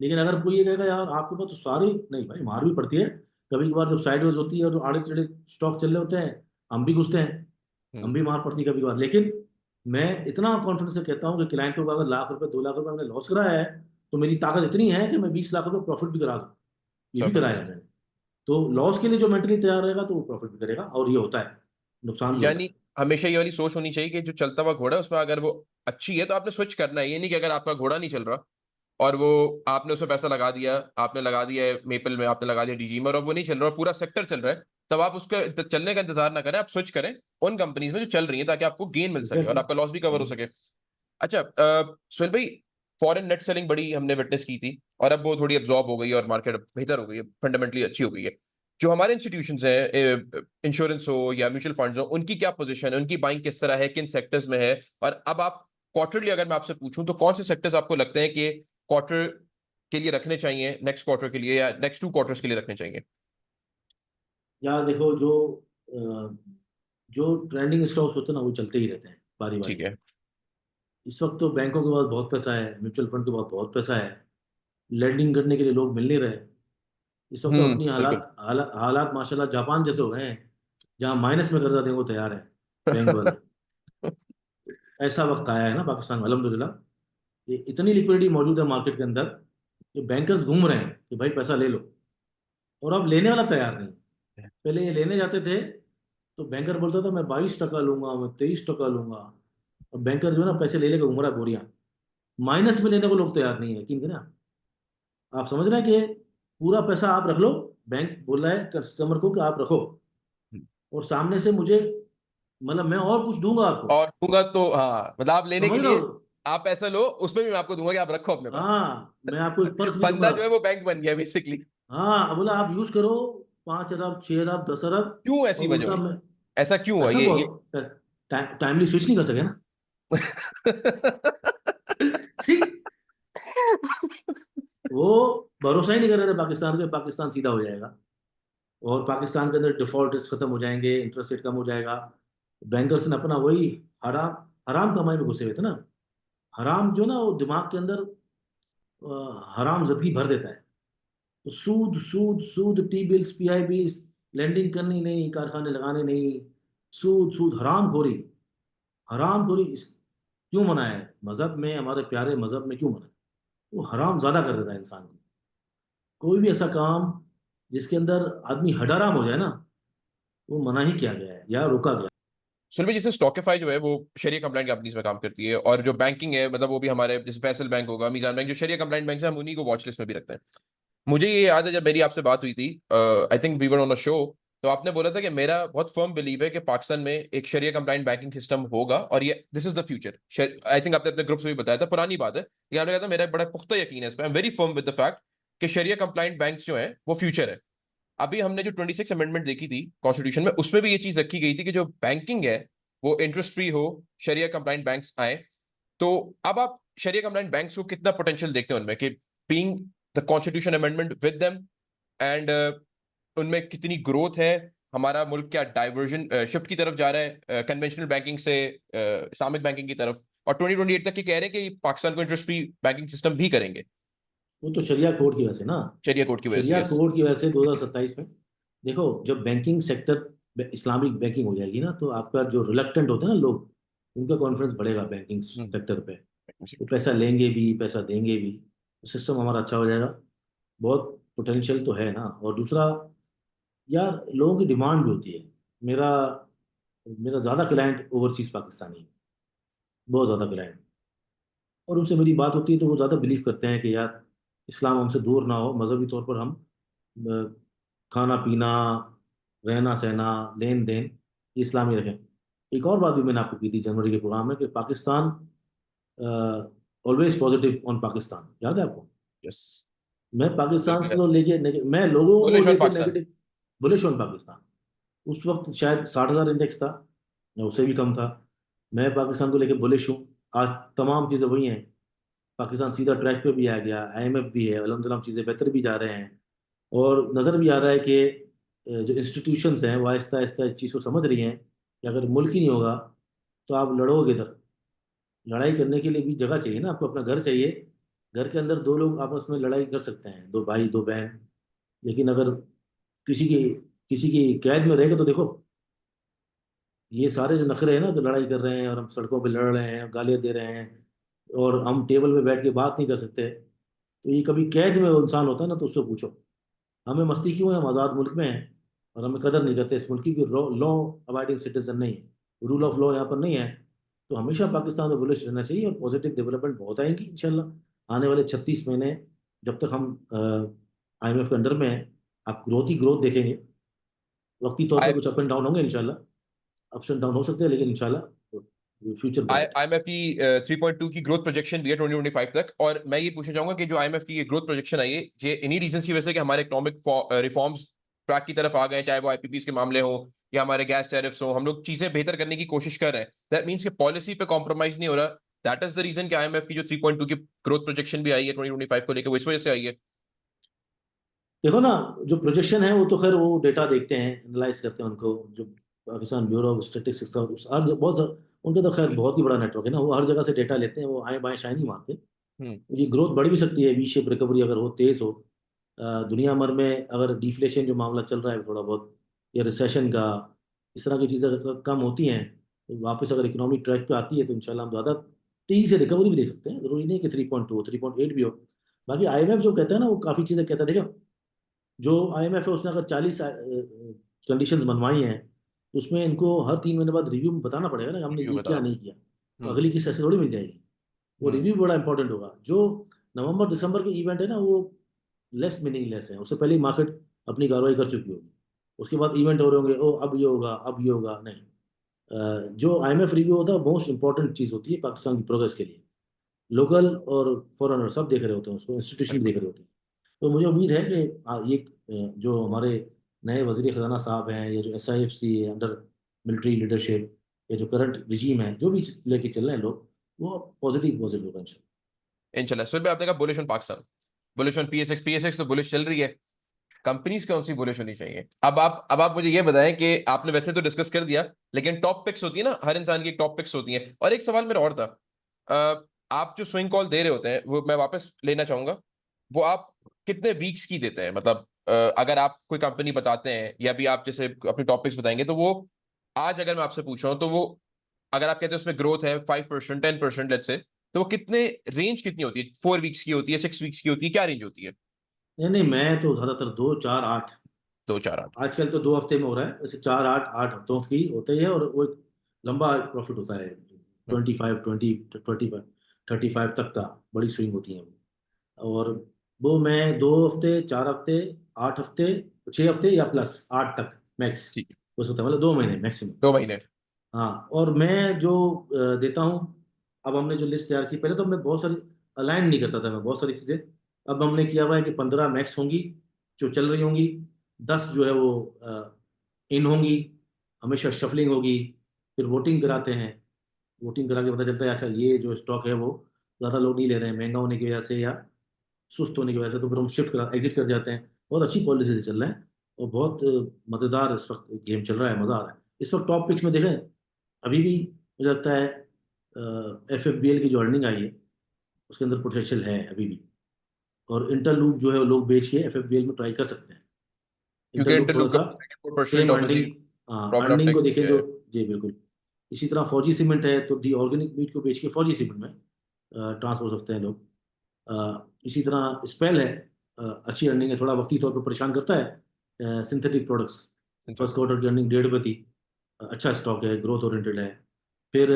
लेकिन अगर कोई ये कहेगा यार आपके पास तो सारी, नहीं भाई, मार भी पड़ती है। कभी कभार जब साइडवेज होती है और जो आड़े टेढ़े स्टॉक चल रहे होते हैं, हम भी घुसते हैं, हम भी मार पड़ती है कभी कभार। लेकिन मैं इतना कॉन्फिडेंस से कहता हूँ कि क्लाइंटों का अगर लाख रुपए 2 लाख रुपए मैंने लॉस कराया है, तो मेरी ताकत इतनी है कि मैं 20 लाख रुपए प्रॉफिट भी करा दूँ। ये भी कराया है जबरदस्त। मैंने। तो लॉस के लिए जो मेंटली तैयार रहेगा, तो वो प्रॉफिट भी करेगा, और ये होता है, नुकसान भी होता यानी है। हमेशा ये वाली सोच होनी चाहिए कि जो चलता हुआ घोड़ा है उसमें अगर वो अच्छी है तो आपने स्विच करना है। ये नहीं कि अगर आपका घोड़ा नहीं चल रहा और वो आपने उसमें पैसा लगा दिया, आपने लगा दिया है मेपल में, आपने लगा दिया डीजी में, और अब वो नहीं चल रहा और पूरा सेक्टर चल रहा है, तब आप उसका चलने का इंतजार ना करें, आप स्विच करें उन कंपनीज में जो चल रही है, ताकि आपको गेन मिल सके और एग्जैक्टली। आपका लॉस भी कवर हो सके। अच्छा, सुहेल भाई, फॉरेन नेट सेलिंग बड़ी हमने विटनेस की थी, और अब वो थोड़ी अब्जॉर्ब हो गई है और मार्केट बेहतर हो गई है, फंडामेंटली अच्छी हो गई है। जो हमारे इंस्टीट्यूशंस हैं, इंश्योरेंस हो या म्यूचुअल फंड्स हो, उनकी क्या पोजीशन है, उनकी बाइंग किस तरह है, किन सेक्टर्स में है, और अब आप क्वार्टरली अगर मैं आपसे पूछूं तो कौन से सेक्टर्स आपको लगते हैं कि क्वार्टर के लिए रखने चाहिए, नेक्स्ट क्वार्टर के लिए या नेक्स्ट 2 क्वार्टर्स के लिए रखने चाहिए। यार देखो, जो ट्रेंडिंग स्टॉक्स होते हैं ना, वो चलते ही रहते हैं बारी ठीक बारी। है। इस वक्त तो बैंकों के पास बहुत पैसा है, म्यूचुअल फंड के पास बहुत पैसा है, लेंडिंग करने के लिए लोग मिल नहीं रहे। इस वक्त तो अपनी बिल्कुल। हालात माशाल्लाह जापान जैसे हो गए हैं, जहाँ माइनस में कर्जा देने को तैयार है बैंक वाले। ऐसा वक्त आया है ना पाकिस्तान में, अल्हम्दुलिल्लाह। ये इतनी लिक्विडिटी मौजूद है मार्केट के अंदर, कि बैंकर्स घूम रहे हैं कि भाई पैसा ले लो, और अब लेने वाला तैयार नहीं। पहले ये लेने जाते थे, तो बैंकर बोलता था मैं 22 टका लूंगा, मैं 23 टका लूंगा। और बैंकर जो है ना, पैसे ले लेकर घूम रहा है बोरियां, माइनस में लेने को लोग तैयार नहीं है, यकीन करें आप समझ रहे हैं कि पूरा पैसा आप रख लो, बैंक बोल रहा है कस्टमर को कि आप रखो, और सामने से मुझे, मतलब मैं और कुछ दूंगा आपको। और दूंगा तो हाँ, मतलब आप लेने के समझ रहे हो? लिए आप पैसा लो, उसमें भी मैं आपको दूंगा कि आप रखो अपने पास। हाँ, मैं आपको एक पर्स भी बंदा दूंगा। जो है वो बैंक बन गया बेसिकली। हाँ, बोला आप यूज करो, 5 अरब, 6 अरब, 10 अरब। क्यों ऐसी और वजह उल्टा हुई? मैं, ऐसा क्यों हुआ पैसा ये? बहुत, टाइमली स्विच नहीं कर सके ना। सी, वो भरोसा ही नहीं कर रहे थे पाकिस्तान के, पाकिस्तान सीधा हो जाएगा, और पाकिस्तान के अंदर डिफॉल्ट रिस्क खत्म हो जाएंगे, इंटरेस्ट रेट कम हो जाएगा। बैंकर्स ने अपना वही हराम हराम कमाई में घुसे हुए थे ना। हराम जो ना वो दिमाग के अंदर हराम जदगी भर देता है। तो सूद सूद सूद, T bills, PI bills, lending करनी नहीं, कारखाने लगाने नहीं, सूद सूद, हराम खोरी। हराम खोरी क्यों मना है मजहब में, हमारे प्यारे मजहब में क्यों मना है? वो हराम ज्यादा कर देता है इंसान को। कोई भी ऐसा काम जिसके अंदर आदमी हडाराम हो जाए ना, वो मना ही किया गया है या रोका गया। सुलभी, जैसे स्टॉकिफाई जो है वो शरिया कंप्लाइंट कंपनीज में काम करती है, और जो बैंकिंग है मतलब वो भी हमारे जैसे फैसल बैंक होगा, मीजान बैंक, जो शरिया कंप्लाइंट बैंक है, हम उन्हीं को वॉच लिस्ट में भी रखते हैं। मुझे ये याद है जब मेरी आपसे बात हुई थी, I think we were on a show, तो आपने बोला था कि मेरा बहुत फर्म बिलीव है कि पाकिस्तान में एक शरिया कंप्लाइंट बैंकिंग सिस्टम होगा और ये this is the future. I think आपने अपने ग्रुप्स में भी बताया था, पुरानी बात है ये, आपने कहा था मेरा एक बड़ा पुख्ता यकीन है इस पर, I am very firm with the fact कि शरिया कंप्लाइंट बैंक्स जो है वो फ्यूचर है। अभी हमने जो 26 अमेंडमेंट देखी थी कॉन्स्टिट्यूशन में, उसमें भी ये चीज रखी गई थी कि जो बैंकिंग है वो इंटरेस्ट फ्री हो, शरिया कंप्लाइंट बैंक्स आए। तो अब आप शरिया कंप्लाइंट बैंक्स को कितना पोटेंशियल देखते हैं उनमें, कि being the constitution amendment with them, and उनमें कितनी ग्रोथ है, हमारा मुल्क क्या डाइवर्जन शिफ्ट की तरफ जा रहा है कन्वेंशनल बैंकिंग से इस्लामिक बैंकिंग की तरफ, और 2028 तक ये कह रहे हैं कि पाकिस्तान को इंटरेस्ट फ्री बैंकिंग सिस्टम भी करेंगे वो तो शरिया कोड की वजह से ना। शरिया कोड की वजह से। शरिया यस। कोड की वजह से 2027 में देखो, जब बैंकिंग सेक्टर इस्लामिक बैंकिंग हो जाएगी ना, तो आपका जो रिलक्टेंट होते हैं ना लोग, उनका कॉन्फिडेंस बढ़ेगा बैंकिंग सेक्टर पे। वो पैसा लेंगे भी, पैसा देंगे भी, सिस्टम हमारा अच्छा हो जाएगा। बहुत पोटेंशियल तो है ना। और दूसरा, यार लोगों की डिमांड भी होती है। मेरा मेरा ज़्यादा क्लाइंट ओवरसीज पाकिस्तानी है, बहुत ज़्यादा क्लाइंट। और उनसे मेरी बात होती है तो वो ज़्यादा बिलीव करते हैं कि यार इस्लाम हमसे दूर ना हो, मजहबी तौर पर हम अ, खाना पीना, रहना सहना, लेन देन, ये इस्लामी रखें। एक और बात भी मैंने आपको की थी जनवरी के प्रोग्राम में, कि Pakistan always positive on Pakistan, याद है आपको? यस। मैं पाकिस्तान बिल्कुल से है। तो लेके मैं लोगों को बुलिश ऑन लेके Pakistan. Negative, bullish on Pakistan. उस वक्त शायद 60,000 इंडेक्स था या उससे भी कम था। मैं पाकिस्तान को लेके बुलिश हूँ। आज तमाम चीज़ें वही हैं। पाकिस्तान सीधा ट्रैक पे भी आ गया, आईएमएफ भी है, अल्हम्दुलिल्लाह चीज़ें बेहतर भी जा रहे हैं। और नज़र भी आ रहा है कि जो इंस्टीट्यूशंस हैं वो आहिस्ता आहिस्ता इस चीज़ को समझ रही हैं कि अगर मुल्क ही नहीं होगा तो आप लड़ोगे इधर। लड़ाई करने के लिए भी जगह चाहिए ना, आपको अपना घर चाहिए। घर के अंदर दो लोग आपस में लड़ाई कर सकते हैं, दो भाई दो बहन। लेकिन अगर किसी की किसी की कैद में रहेगा तो देखो, ये सारे जो नखरे हैं ना, तो लड़ाई कर रहे हैं और हम सड़कों पे लड़ रहे हैं, गालियाँ दे रहे हैं, और हम टेबल पे बैठ के बात नहीं कर सकते। तो ये कभी कैद में वो इंसान होता है ना, तो उससे पूछो हमें मस्ती क्यों है, हम आज़ाद मुल्क में हैं और हमें कदर नहीं करते इस मुल्क की, लॉ अबाइडिंग सिटीजन नहीं है, रूल ऑफ लॉ यहाँ पर नहीं है। तो हमेशा पाकिस्तान में बुलिश रहना चाहिए और पॉजिटिव डेवलपमेंट बहुत आएंगी इंशाल्लाह आने वाले 36 महीने। जब तक हम आईएमएफ के अंडर में हैं, आप ग्रोथ ही ग्रोथ देखेंगे। वक्ती तौर पर कुछ अप एंड डाउन होंगे इंशाल्लाह, अप्स एंड डाउन हो सकते हैं, लेकिन इंशाल्लाह फ्यूचर ब्राइट है। आईएमएफ की 3.2 की ग्रोथ प्रोजेक्शन भी है 2025 तक, और मैं ये पूछना चाहूंगा कि जो आईएमएफ की ये ग्रोथ प्रोजेक्शन आई है, ये इन्हीं रीजन की वजह से कि हमारे इकोनॉमिक रिफॉर्म्स ट्रैक की तरफ आ गए, चाहे वो आईपीपीस के मामले हो या हमारे गैस टैरिफ्स हो, हम लोग चीजें बेहतर करने की कोशिश कर रहे हैं, दैट मीन्स कि पॉलिसी पे कॉम्प्रोमाइज नहीं हो रहा। दैट इज द रीजन कि आईएमएफ की जो 3.2 की ग्रोथ प्रोजेक्शन भी आई है 2025 को लेकर, वो इस वजह से आई है। देखो ना, जो प्रोजेक्शन है वो तो खैर वो डेटा देखते हैं, एनालाइज करते हैं उनको, जो पाकिस्तान ब्यूरो ऑफ स्टेटिस्टिक्स उनका तो खैर बहुत ही बड़ा नेटवर्क है ना, वो हर जगह से डेटा लेते हैं, वो आए बाएं शाइन नहीं मारते। हम्म। ये ग्रोथ बढ़ भी सकती है, वी शेप रिकवरी अगर हो, तेज हो। दुनिया भर में अगर डिफ्लेशन जो मामला चल रहा है थोड़ा बहुत, या रिसेशन का, इस तरह की चीज़ें अगर कम होती हैं, तो वापस अगर इकोनॉमी ट्रैक पे आती है, तो इंशाल्लाह हम ज़्यादा तेज़ी से रिकवरी भी देख सकते हैं। जरूरी नहीं है कि 3.2 हो, 3.8 भी हो। बाकी आईएमएफ जो कहता है ना, वो काफ़ी चीज़ें कहता है। देखो, जो आईएमएफ है उसने अगर 40 कंडीशंस बनवाई हैं, तो उसमें इनको हर 3 महीने बाद रिव्यू में बताना पड़ेगा ना कि हमने रिव्यू ये किया बताना। नहीं किया। तो हम्म। अगली किस्त ऐसे थोड़ी मिल जाएगी। वो हम्म। रिव्यू बड़ा इंपॉर्टेंट होगा। जो नवंबर दिसंबर के इवेंट है ना, वो लेस मीनिंगलेस है, उससे पहले ही मार्केट अपनी कार्रवाई कर चुकी होगी। उसके बाद इवेंट हो रहे होंगे, ओ अब ये होगा अब ये होगा, नहीं। जो आईएमएफ रिव्यू होता है मोस्ट इंपॉर्टेंट चीज़ होती है पाकिस्तान की प्रोग्रेस के लिए। लोकल और फॉरेनर सब देख रहे होते हैं उसको, इंस्टीट्यूशन भी बिल्कुल। देख रहे होते हैं। तो मुझे उम्मीद है कि ये जो हमारे नए वजीर खजाना साहब हैं, या जो SIFC है अंडर मिलिट्री लीडरशिप, या जो करंट रिजीम है, जो भी लेके चल रहे हैं लोग, वो पॉजिटिव पॉजिटिव होगा इंशाल्लाह। इंशाल्लाह। सुबह आपने कहा bullish on Pakistan, bullish on PSX, PSX तो बुलिश चल रही है। कंपनीज कौन सी बुलिश होनी चाहिए? अब आप मुझे ये बताएं कि आपने वैसे तो डिस्कस कर दिया, लेकिन टॉप पिक्स होती है ना, हर इंसान की एक टॉप पिक्स होती है। और एक सवाल मेरा और था, आप जो स्विंग कॉल दे रहे होते हैं वो मैं वापस लेना चाहूंगा, वो आप कितने वीक्स की देते हैं? मतलब अगर आप कोई कंपनी बताते हैं या भी आप जैसे अपने टॉपिक्स बताएंगे, तो वो आज अगर मैं आपसे पूछ रहा हूँ, तो वो अगर आप कहते हैं उसमें ग्रोथ है 5%, 10% लेट्स से, तो वो कितने, रेंज कितनी होती है? 4 वीक्स की होती है, 6 वीक्स की होती है, क्या रेंज होती है? नहीं नहीं, मैं तो ज्यादातर 2 4 8, 2 4 8। आजकल तो 2 हफ्ते में हो रहा है, वैसे 4 8 8 हफ्तों की होता ही है, और वो एक लंबा प्रॉफिट होता है, 25 20 25 35 तक का, बड़ी स्विंग होती है वो। और वो मैं 2 हफ्ते 4 हफ्ते 8 हफ्ते 6 हफ्ते या प्लस 8 तक मैक्स ठीक है। हो सकता है, मतलब 2 महीने मैक्सिमम। 2 महीने। हाँ, और मैं जो देता हूँ, अब हमने जो लिस्ट तैयार की, पहले तो मैं बहुत सारी अलाइन नहीं करता था मैं बहुत सारी चीज़ें। अब हमने किया हुआ है कि 15 मैक्स होंगी जो चल रही होंगी, 10 जो है वो इन होंगी, हमेशा शफलिंग होगी, फिर वोटिंग कराते हैं। वोटिंग करा के पता चलता है अच्छा ये जो स्टॉक है वो ज़्यादा लोग नहीं ले रहे हैं महंगा होने की वजह से या सुस्त होने की वजह से, तो फिर हम शिफ्ट करा एग्जिट कर जाते हैं। बहुत अच्छी पॉलिसी से चल रहा है, और बहुत मज़ेदार इस वक्त गेम चल रहा है, मज़ा आ रहा है। इस वक्त टॉप पिक्स में देखें, अभी भी मुझे लगता है FFBL की जो अर्निंग आई है उसके अंदर पोटेंशियल है अभी भी। और इंटरलूप जो है वो लोग बेच के FFBL में ट्राई कर सकते हैं। क्योंकि इंटरलूप थोड़ा इंटरलूप का सा 4% same obviously earning, profit of earning को टैक्स देखें नीचे तो, है। जी बिल्कुल। इसी तरह फौजी सीमेंट है, तो दी ऑर्गेनिक मीट को बेच के फौजी सीमेंट में ट्रांसफर हो सकते हैं लोग। इसी तरह स्पेल है, अच्छी अर्निंग है, थोड़ा वक्ती तौर पर परेशान करता है, सिंथेटिक प्रोडक्ट्स। फर्स्ट क्वार्टर की अर्निंग 1.5 थी। अच्छा स्टॉक है, ग्रोथ ओरिएंटेड है। फिर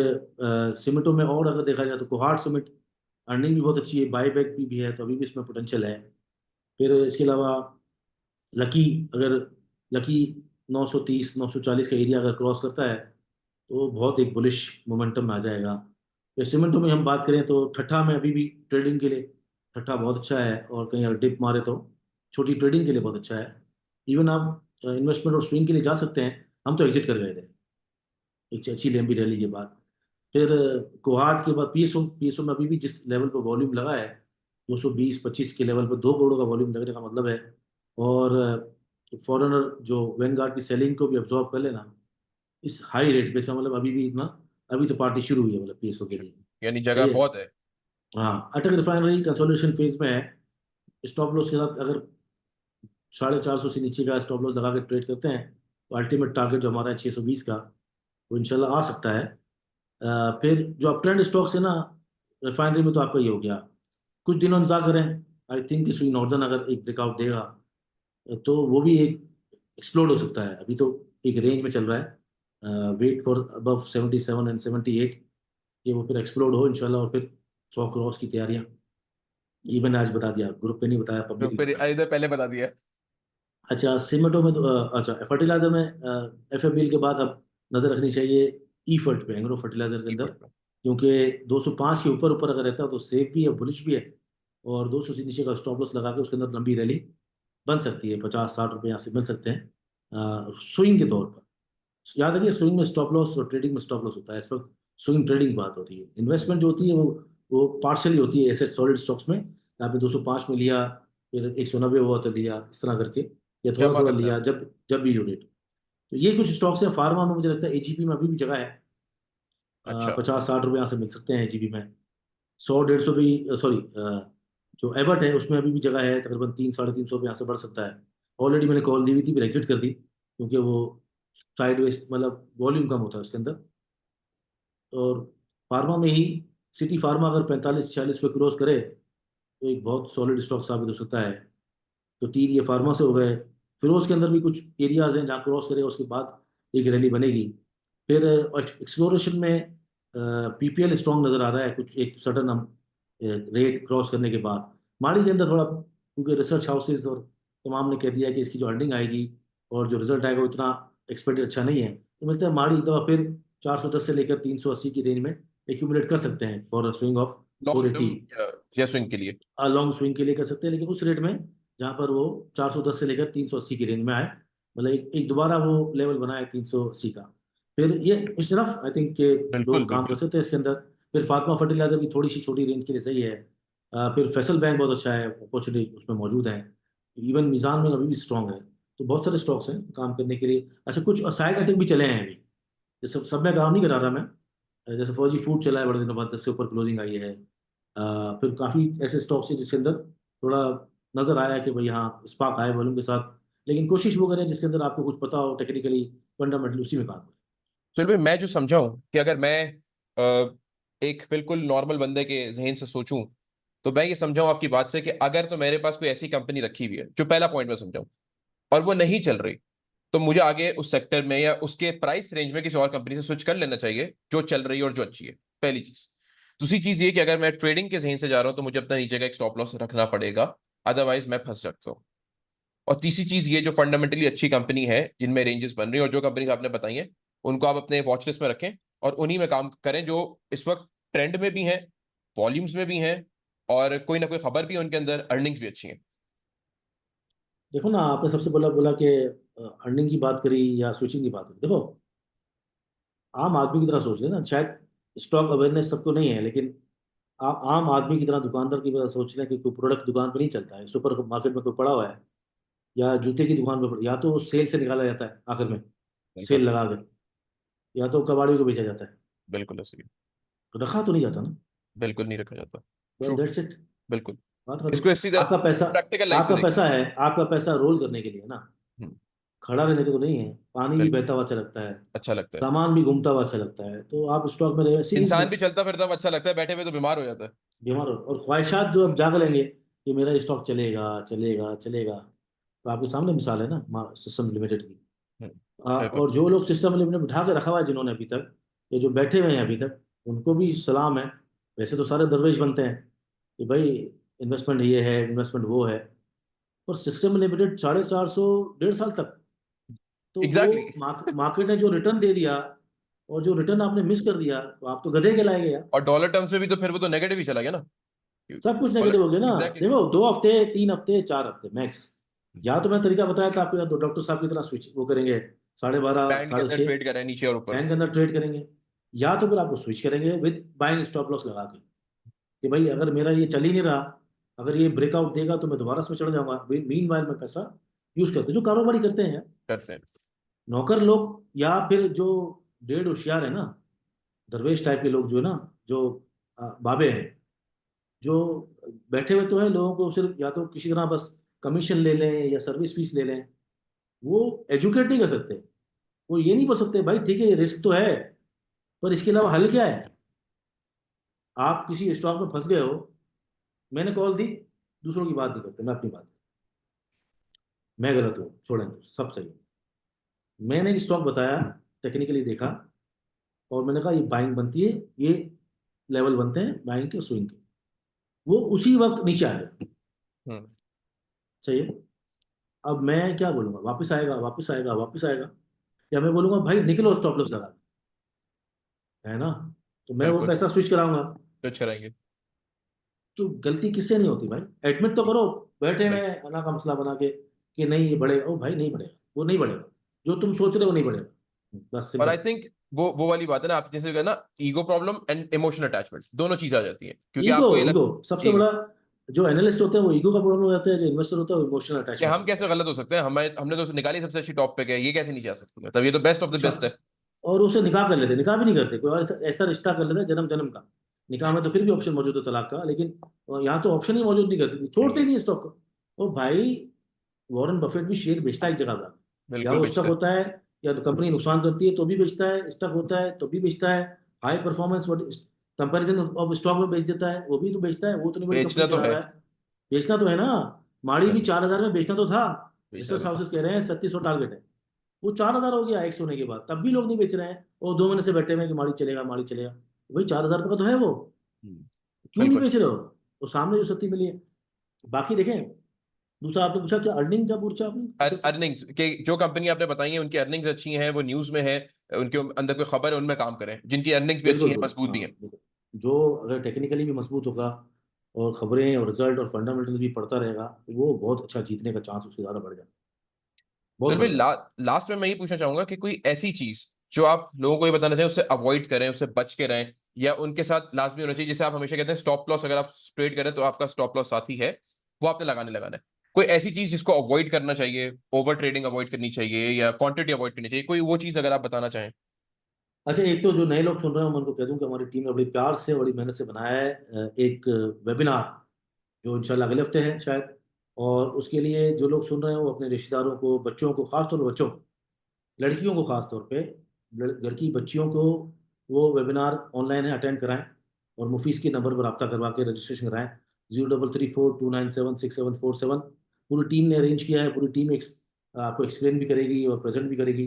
सीमेंटों में और अगर देखा जाए तो कोहाट सीमेंट अर्निंग भी बहुत अच्छी है, बाईबैक भी है, तो अभी भी इसमें पोटेंशियल है। फिर इसके अलावा लकी, अगर लकी 930 940 का एरिया अगर क्रॉस करता है तो बहुत एक बुलिश मोमेंटम में आ जाएगा। फिर सीमेंटों में हम बात करें तो ठट्ठा में अभी भी ट्रेडिंग के लिए ठट्ठा बहुत अच्छा है, और कहीं अगर डिप मारे तो छोटी ट्रेडिंग के लिए बहुत अच्छा है। इवन आप इन्वेस्टमेंट और स्विंग के लिए जा सकते हैं। हम तो एग्जिट कर गए थे एक अच्छी लंबी रैली के बाद। फिर कोहाट के बाद पीएसओ में अभी भी जिस लेवल पर वॉल्यूम लगा है, 220 25 के लेवल पर 2 करोड़ का वॉल्यूम लगने का मतलब है। और फॉरेनर जो वैनगार्ड की सेलिंग को भी अब्जॉर्ब कर लेना इस हाई रेट पे, इसका मतलब अभी भी इतना, अभी तो पार्टी शुरू हुई है मतलब पीएसओ के लिए। यानी सही जगह है। बहुत है। हाँ, अटक रिफाइनरी कंसोलिडेशन फेज में है। स्टॉप लॉस के साथ अगर 450 से नीचे का स्टॉप लॉस लगा के ट्रेड करते हैं, तो अल्टीमेट टारगेट जो हमारा है 620 का, वो इंशाल्लाह आ सकता है। फिर जो अपट्रेंड स्टॉक्स है ना, रिफाइनरी में तो आपका ये हो गया, कुछ दिनों इंतजार करें। आई थिंक स्वी नॉर्दर्न अगर एक ब्रेकआउट देगा तो वो भी एक एक्सप्लोड हो सकता है। अभी तो एक रेंज में चल रहा है, वेट फॉर अबव 77 एंड 78, ये वो फिर एक्सप्लोड हो इंशाल्लाह, और फिर 100 क्रॉस की तैयारियां। ये मैंने आज बता दिया, ग्रुप पे नहीं बताया, पब्लिकली फिर बता दिया। इधर पहले बता दिया। अच्छा, सीमेंटों में तो अच्छा, फर्टिलाइजर में FFBL के बाद अब नजर रखनी चाहिए ईफर्ट पे, एग्रो फर्टिलाइजर के अंदर। क्योंकि 205 के ऊपर ऊपर अगर रहता है तो सेफ भी है, बुलिश भी है। और 200 से नीचे का स्टॉप लॉस लगा के उसके अंदर लंबी रैली बन सकती है, 50 60 रुपये यहाँ से मिल सकते हैं स्विंग के तौर पर। याद रखिए, स्विंग में स्टॉप लॉस और ट्रेडिंग में स्टॉप लॉस होता है। इस वक्त स्विंग ट्रेडिंग बात होती है, इन्वेस्टमेंट जो होती है वो पार्शली होती है एसेट सॉलिड स्टॉक्स में। आपने 205 में लिया, फिर 190 हुआ तो लिया, इस तरह करके, या थोड़ा जमा थोड़ा करता है। लिया जब जब भी जो रेट। तो ये कुछ स्टॉक्स हैं। फार्मा में मुझे लगता है AGP में अभी भी जगह है, अच्छा। 50 60 रुपये यहाँ से मिल सकते हैं AGP में। 100 150 भी, सॉरी, जो एबट है उसमें अभी भी जगह है, तकरीबन 3 350 रुपये यहाँ से बढ़ सकता है। ऑलरेडी मैंने कॉल दी हुई थी, फिर एग्जिट कर दी, क्योंकि वो साइडवेज मतलब वॉल्यूम कम होता है उसके अंदर। और फार्मा में ही सिटी फार्मा अगर 45 46 पे क्रॉस करे तो एक बहुत सॉलिड स्टॉक साबित हो सकता है। तो 3 ये फार्मा से हो गए। फिरोज के अंदर भी कुछ एरियाज हैं जहाँ क्रॉस करेगा उसके बाद एक रैली बनेगी। फिर एक्सप्लोरेशन में PPL स्ट्रॉन्ग नजर आ रहा है, कुछ एक सडन हम रेट क्रॉस करने के बाद। माड़ी के अंदर थोड़ा, क्योंकि रिसर्च हाउसेज और तमाम ने कह दिया कि इसकी जो अर्निंग आएगी और जो रिजल्ट आएगा वो इतना एक्सपेक्टेड अच्छा नहीं है, तो मिलता है माड़ी एक दफा फिर 410 से लेकर 380 की रेंज में एक्यूमुलेट कर सकते हैं for swing of long 480। Term या स्विंग के लिए? लॉन्ग स्विंग के लिए कर सकते हैं, लेकिन उस रेट में जहाँ पर वो 410 से लेकर 380 की रेंज में आए, मतलब एक दोबारा वो लेवल बनाए 380 का। फिर ये इस तरफ आई थिंक के बिल्कुल लोग काम कर बिल्कुल। सकते हैं इसके अंदर। फिर फातमा फर्टिलाइजर भी थोड़ी सी छोटी रेंज के लिए सही है। फिर फैसल बैंक बहुत अच्छा है, अपॉर्चुनिटी उसमें मौजूद है। इवन मीज़ान में अभी भी स्ट्रांग है। तो बहुत सारे स्टॉक्स हैं काम करने के लिए। अच्छा, कुछ साइड आइटम भी चले हैं अभी, ये सब में काम नहीं करा रहा मैं। जैसे फौजी फूड चला है बड़े दिनों बाद, 10 से ऊपर क्लोजिंग आई है। फिर काफ़ी ऐसे स्टॉक्स हैं जिसके अंदर थोड़ा नज़र आया कि भाई हाँ स्पार्क आए वॉल्यूम के साथ, लेकिन कोशिश वो करें जिसके अंदर आपको कुछ पता हो टेक्निकली, फंडामेंटली, उसी में काम करें। फिर भी मैं जो समझा हूं कि अगर मैं एक बिल्कुल नॉर्मल बंदे के जहन से सोचूं, तो मैं ये समझाऊं आपकी बात से कि अगर तो मेरे पास कोई ऐसी कंपनी रखी हुई है, जो पहला पॉइंट मैं समझाऊं, और वो नहीं चल रही, तो मुझे आगे उस सेक्टर में या उसके प्राइस रेंज में किसी और कंपनी से स्विच कर लेना चाहिए जो चल रही है और जो अच्छी है, पहली चीज। दूसरी चीज ये कि अगर मैं ट्रेडिंग के जहन से जा रहा हूं तो मुझे अपना नीचे का एक स्टॉप लॉस रखना पड़ेगा, अदरवाइज मैं फंस सकता हूँ। और तीसरी चीज ये, जो फंडामेंटली अच्छी कंपनी है जिनमें रेंजेस बन रही है और जो कंपनीज आपने बताई हैं, उनको आप अपने वॉच लिस्ट में रखें और उन्हीं में काम करें जो इस वक्त ट्रेंड में भी हैं, वॉल्यूम्स में भी हैं, और कोई ना कोई खबर भी है उनके अंदर, अर्निंग्स भी अच्छी हैं। देखो ना, आपने सबसे बोला बोला कि अर्निंग की बात करी या स्विचिंग की बात करी। देखो, आम आदमी की तरह सोच लें ना, शायद स्टॉक अवेयरनेस सबको नहीं है, लेकिन आप आम आदमी की तरह, दुकानदार की तरह सोच लें कि कोई प्रोडक्ट दुकान पर नहीं चलता है, सुपर मार्केट में कोई पड़ा हुआ है, या जूते की दुकान पर, या तो सेल से निकाला जाता है आखिर में, बिल्कुल। सेल लगा के, या तो कबाड़ी को बेचा जाता है, बिल्कुल ऐसे ही। तो रखा तो नहीं जाता ना। बिल्कुल नहीं रखा जाता। बस ट्रू। That's it. बिल्कुल। बात खत्म। इसको इसी तरह आपका पैसा, प्रैक्टिकल लाइफ से आपका देखिए। पैसा है, आपका पैसा रोल करने के लिए ना, हम्म। खड़ा रहने के तो नहीं है। पानी भी बिल्कुल। बहता हुआ अच्छा लगता है, अच्छा लगता है। सामान भी घूमता हुआ अच्छा लगता है, तो आप स्टॉक में रहे, सीरीज में। इंसान भी चलता फिरता हुआ अच्छा लगता है, बैठे हुए तो बीमार हो जाता है। बीमार हो और ख्वाहिशात जो अब जाग लेंगे कि मेरा स्टॉक चलेगा चलेगा चलेगा, तो आपके सामने मिसाल है ना सिस्टम लिमिटेड की। बिल्कुल। और जो लोग सिस्टम लिमिटेड बिठा के रखा हुआ है जिन्होंने अभी तक, ये जो बैठे हुए हैं अभी तक, उनको भी सलाम है। वैसे तो सारे दरवेश बनते हैं कि भाई इन्वेस्टमेंट ये है, इन्वेस्टमेंट वो है, और सिस्टम लिमिटेड 450, 1.5 साल तक, तो वो एग्जैक्टली। मार्केट ने जो रिटर्न दे दिया, और जो रिटर्न आपने मिस कर दिया, तो आप तो गधे के लाएंगे यार। और डॉलर टर्म्स में भी तो फिर वो तो नेगेटिव ही चला गया ना। सब कुछ डॉलर। नेगेटिव हो गया ना। एग्जैक्टली। देखो, 2 हफ्ते, 3 हफ्ते, 4 हफ्ते मैक्स। या तो मैंने तरीका बताया था आपको, या तो डॉक्टर साहब की तरह स्विच वो करेंगे, 12:30, बैंड के साढ़े अंदर छः ट्रेड कर रहे हैं नीचे और ऊपर। फैन के अंदर ट्रेड करेंगे, या तो फिर आपको स्विच करेंगे विद बाइंग स्टॉप लॉस लगा के, कि भाई अगर मेरा ये चल ही नहीं रहा, अगर ये ब्रेकआउट देगा तो मैं दोबारा इसमें चढ़ जाऊंगा। मीन वाइल में पैसा यूज करते हैं जो कारोबारी करते हैं, करते हैं। नौकर लोग, या फिर जो डेढ़ होशियार है ना, दरवेश टाइप के लोग जो है ना, जो बाबे हैं, जो बैठे हुए तो हैं, लोगों को सिर्फ या तो किसी तरह बस कमीशन ले लें या सर्विस फीस ले लें, वो एजुकेट नहीं कर सकते। वो ये नहीं बोल सकते भाई ठीक है ये रिस्क तो है, पर इसके अलावा हल क्या है। आप किसी स्टॉक में फंस गए हो, मैंने कॉल दी, दूसरों की बात नहीं करते, मैं अपनी बात, मैं गलत हूँ छोड़ें, सब सही है। मैंने एक स्टॉक बताया, टेक्निकली देखा, और मैंने कहा ये बाइंग बनती है, ये लेवल बनते हैं बाइंग के, स्विंग के, वो उसी वक्त नीचे आ गया। हम्म। सही है। अब मैं क्या बोलूंगा, वापस आएगा, वापस आएगा, वापस आएगा, या मैं बोलूंगा भाई निकलो स्टॉप लॉस लगा के, है ना, तो मैं वो बिल्कुल। पैसा स्विच कराऊंगा। स्विच कराएंगे। तो गलती किससे नहीं होती भाई, एडमिट तो करो, बैठे में बिल्कुल। अना का मसला बना के कि नहीं ये बढ़ेगा। ओ भाई नहीं बढ़ेगा, वो नहीं बढ़ेगा, जो तुम सोच रहे हो वो नहीं बढ़ेगा, बस और आई सिंपल। थिंक वो वाली बात है ना, आप जैसे कहना, ego problem and emotional attachment, दोनों चीज आ जाती है, क्योंकि ईगो, आपको ये ईगो लग। सबसे बड़ा, जो एनालिस्ट होते हैं वो ईगो का प्रॉब्लम हो जाता है, जो इन्वेस्टर होता है वो इमोशनल कि अटैचमेंट हम होता कैसे गलत हो सकते हैं, हमें हमने तो निकाली सबसे अच्छी टॉप पे, गए ये कैसे नीचे आ सकती है, तब ये तो बेस्ट ऑफ द है। बेस्ट है। और उसे निकाह कर लेते, निकाह भी नहीं करते, कोई और ऐसा ऐसा रिश्ता कर लेते हैं जन्म जन्म का। निकाह में तो फिर भी ऑप्शन मौजूद है तलाक का, लेकिन यहाँ तो ऑप्शन ही मौजूद नहीं करते, छोड़ते ही नहीं। नहीं स्टॉक को। ओ भाई, वॉरेन बफेट भी शेयर बेचता है एक जगह पर, या बिल्कुल वो स्टॉक बेचते हैं। होता है, या तो कंपनी नुकसान करती है तो भी बेचता है, स्टॉक होता है तो भी बेचता है, high performance comparison of stock में बेच देता है, वो भी तो बेचता है, वो तो नहीं बड़ी कंपनी बेचना तो चला है। रहा है। बेचना तो है ना। माड़ी बेचना भी तो 4,000 में बेचना तो था। बेचना रिसर्च तो था। हाउसेस कह रहे हैं 3600 टारगेट है, वो 4,000 हो गया एक्स होने के बाद, तब भी लोग नहीं बेच रहे हैं, और 2 महीने से बैठे हुए हैं कि माड़ी चलेगा, माड़ी चलेगा। भाई 4,000 का तो है वो, हम्म। क्यों नहीं बिल्कुल। बेच रहे हो। तो सामने जो सत्ती मिली है। बाकी देखें, दूसरा आपने पूछा क्या अर्निंग का पूछा, आपने पूछा क्या। अर्निंग्स के जो कंपनी आपने बताई है उनकी अर्निंग्स अच्छी हैं, वो न्यूज में है, उनके अंदर कोई खबर है, उनमें काम करें, जिनकी अर्निंग्स भी अच्छी बिल्कुल हैं, बिल्कुल, मजबूत हाँ भी हैं। बिल्कुल। जो अगर टेक्निकली भी मजबूत होगा, और खबरें और रिजल्ट और फंडामेंटल भी पढ़ता रहेगा, तो वो बहुत अच्छा जीतने का चांस उसके ज़्यादा बढ़ जाए, बहुत चल भाई, बढ़ जाए। लास्ट में मैं ये पूछना चाहूंगा कि कोई ऐसी चीज जो आप लोगों को ये बताना चाहिए, उससे अवॉइड करें, उससे बच के रहें, या उनके साथ लाजमी होना चाहिए, जैसे आप हमेशा कहते हैं स्टॉप लॉस, अगर आप ट्रेड करें तो आपका स्टॉप लॉस साथी है, वो आपने लगाने लगाना है। कोई ऐसी चीज जिसको अवॉइड करना चाहिए, ओवर ट्रेडिंग अवॉइड करनी चाहिए या क्वांटिटी अवॉइड करनी चाहिए, कोई वो चीज अगर आप बताना चाहें। अच्छा, एक तो जो नए लोग सुन रहे हैं मैं उनको कह दूं कि हमारी टीम ने बड़ी प्यार से बड़ी मेहनत से बनाया है एक वेबिनार, जो इंशाल्लाह अगले हफ्ते है शायद। और उसके लिए जो लोग सुन रहे हैं वो अपने रिश्तेदारों को, बच्चों को, खासतौर पर बच्चों, लड़कियों को खास तौर पे, लड़की बच्चियों को वो वेबिनार ऑनलाइन है, अटेंड कराएं और मुफीस के नंबर पर रब्ता करवा के रजिस्ट्रेशन कराएं। 033429767747 पूरी टीम ने अरेंज किया है। पूरी टीम आपको एक्सप्लेन भी करेगी और प्रेजेंट भी करेगी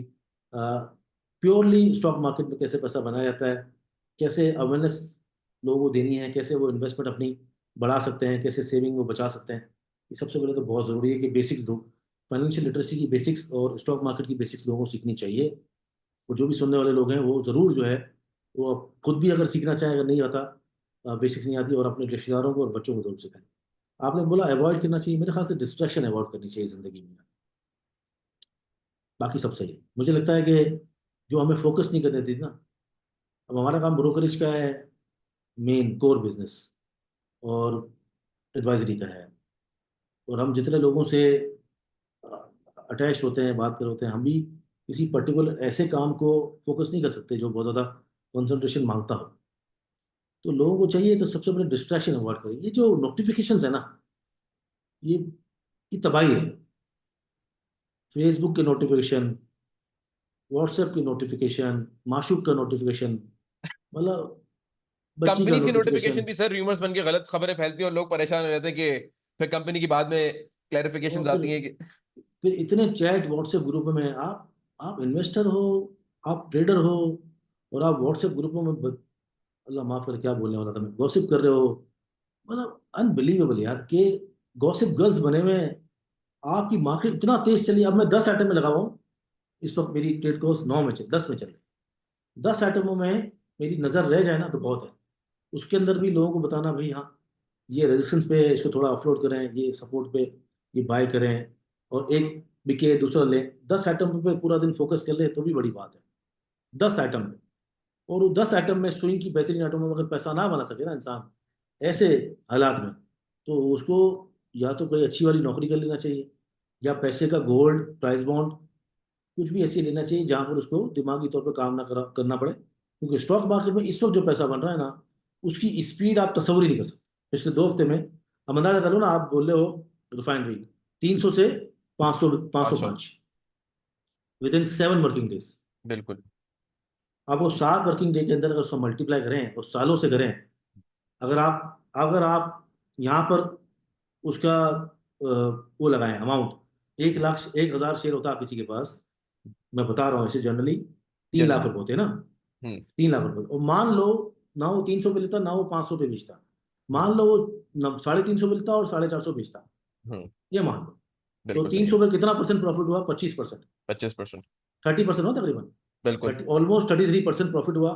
प्योरली स्टॉक मार्केट में कैसे पैसा बनाया जाता है, कैसे अवेयरनेस लोगों को देनी है, कैसे वो इन्वेस्टमेंट अपनी बढ़ा सकते हैं, कैसे सेविंग वो बचा सकते हैं। ये सबसे पहले तो बहुत ज़रूरी है कि बेसिक्स दो, फाइनेंशियल लिटरेसी की बेसिक्स और स्टॉक मार्केट की बेसिक्स लोगों को सीखनी चाहिए। और जो भी सुनने वाले लोग हैं वो ज़रूर जो है वो खुद भी अगर सीखना चाहें, अगर नहीं आता, बेसिक्स नहीं आती, और अपने रिश्तेदारों को और बच्चों को जरूर सिखाएं। आपने बोला अवॉइड करना चाहिए, मेरे ख्याल से डिस्ट्रैक्शन अवॉइड करनी चाहिए ज़िंदगी में। बाकी सब सही है। मुझे लगता है कि जो हमें फोकस नहीं करने देती ना, अब हमारा काम ब्रोकरेज का है, मेन कोर बिजनेस, और एडवाइजरी का है। और हम जितने लोगों से अटैच होते हैं, बात कर होते हैं, हम भी किसी पर्टिकुलर ऐसे काम को फोकस नहीं कर सकते जो बहुत ज़्यादा कंसंट्रेशन मांगता हो। तो लोगों को चाहिए तो सबसे पहले डिस्ट्रैक्शन अवॉइड करें। ये जो नोटिफिकेशंस है ना, ये ये तबाही है। फेसबुक के नोटिफिकेशन, व्हाट्सएप की नोटिफिकेशन, माशूक का नोटिफिकेशन, मतलब बच्ची का कंपनीज की नोटिफिकेशन नोटिफिकेशन। भी सर र्यूमर्स बन के गलत खबरें फैलती हैं और लोग परेशान हो जाते हैं कि फिर कंपनी की बाद में क्लैरिफिकेशंस और आती हैं कि फिर इतने चैट व्हाट्सएप ग्रुप में, आप इन्वेस्टर हो, आप ट्रेडर हो, और आप व्हाट्सएप ग्रुपों में अल्लाह माफ करे क्या बोलने वाला था मैं, गॉसिप कर रहे हो। मतलब अनबिलीवेबल यार, कि गॉसिप गर्ल्स बने हुए हैं। आपकी मार्केट इतना तेज चली, अब मैं 10 आइटम में लगा हुआ हूँ। इस वक्त मेरी ट्रेड कोर्स 9 में 10 में चल रही है। 10 आइटमों में मेरी नजर रह जाए ना तो बहुत है। उसके अंदर भी लोगों को बताना, भाई हाँ, ये रेजिस्टेंस पे इसको थोड़ा ऑफलोड करें, ये सपोर्ट पे ये बाय करें, और एक बिके दूसरा ले। 10 आइटम पे पूरा दिन फोकस कर ले तो भी बड़ी बात है। 10 आइटम पे, और वो 10 आइटम में स्विंग की बेहतरीन आइटम में अगर पैसा ना बना सके ना इंसान ऐसे हालात में, तो उसको या तो कोई अच्छी वाली नौकरी कर लेना चाहिए, या पैसे का गोल्ड, प्राइस बॉन्ड, कुछ भी ऐसे लेना चाहिए जहां पर उसको दिमागी तौर पर काम ना करना पड़े। क्योंकि स्टॉक मार्केट में इस वक्त जो पैसा बन रहा है ना, उसकी स्पीड आप तस्वुर ही नहीं कर सकते। पिछले 2 हफ्ते में हम अंदाजा करो ना, आप बोल रहे हो रिफाइनरी 300 से 500, अच्छा। 505 विद इन 7 वर्किंग डेज। बिल्कुल। आप वो 7 वर्किंग डे के अंदर अगर उसको मल्टीप्लाई करें और सालों से करें, अगर आप यहाँ पर उसका वो लगाएं अमाउंट, 1 लाख 1,000 शेयर होता है किसी के पास, मैं बता रहा हूँ ऐसे जनरली, 3 लाख जनरली। रुपए होते हैं ना। हम्म। 3 लाख रुपए, और मान लो ना वो 300 पे लेता, ना वो 500 पे बेचता, मान लो वो 350 पे लेता और 450 बेचता, हम्म। ये मान लो। तो बिल्कुल तीन सही है। सौ पे कितना परसेंट प्रॉफिट हुआ? 25%। 25%। 30% हुआ तकरीबन, बिल्कुल। 33% प्रॉफिट हुआ।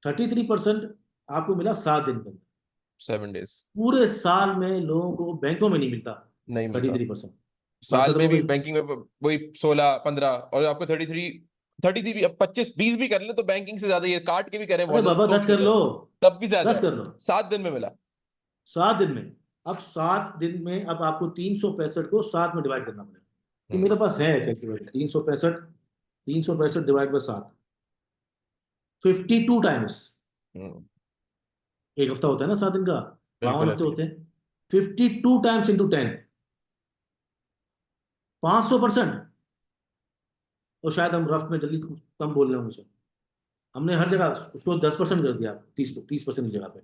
33% आपको मिला 7 दिन के अंदर। 7 days। पूरे साल में लोगों को बैंकों में नहीं मिलता नहीं थर्टी मिलता। थ्री परसेंट बात साल खत्म में हो भी गई। बैंकिंग में वही 16 15, और आपको 33 भी, अब 25 20 भी कर ले तो बैंकिंग से ज्यादा, ये काट के भी करें अरे बहुत ज्यादा बाबा तो 10 भी कर ज्यादा लो, है, तब भी ज्यादा 10 है। कर लो। 7 दिन में मिला। 7 दिन में, अब 7 दिन में अब आपको 365 को 7 में डिवाइड करना पड़ेगा। तो हम्म। मेरे पास है कैलकुलेटर, 365 डिवाइड बाय 7, 52 टाइम्स। हम्म। एक हफ्ता होता है ना 7 दिन का, बावन बिल्कुल हफ्ते ऐसे ही। होते हैं। 52 टाइम्स इंटू 10, 500%। और शायद हम रफ में जल्दी कम बोल रहे हो मुझे, हमने हर जगह उसको 10% कर दिया, 30% की जगह पे।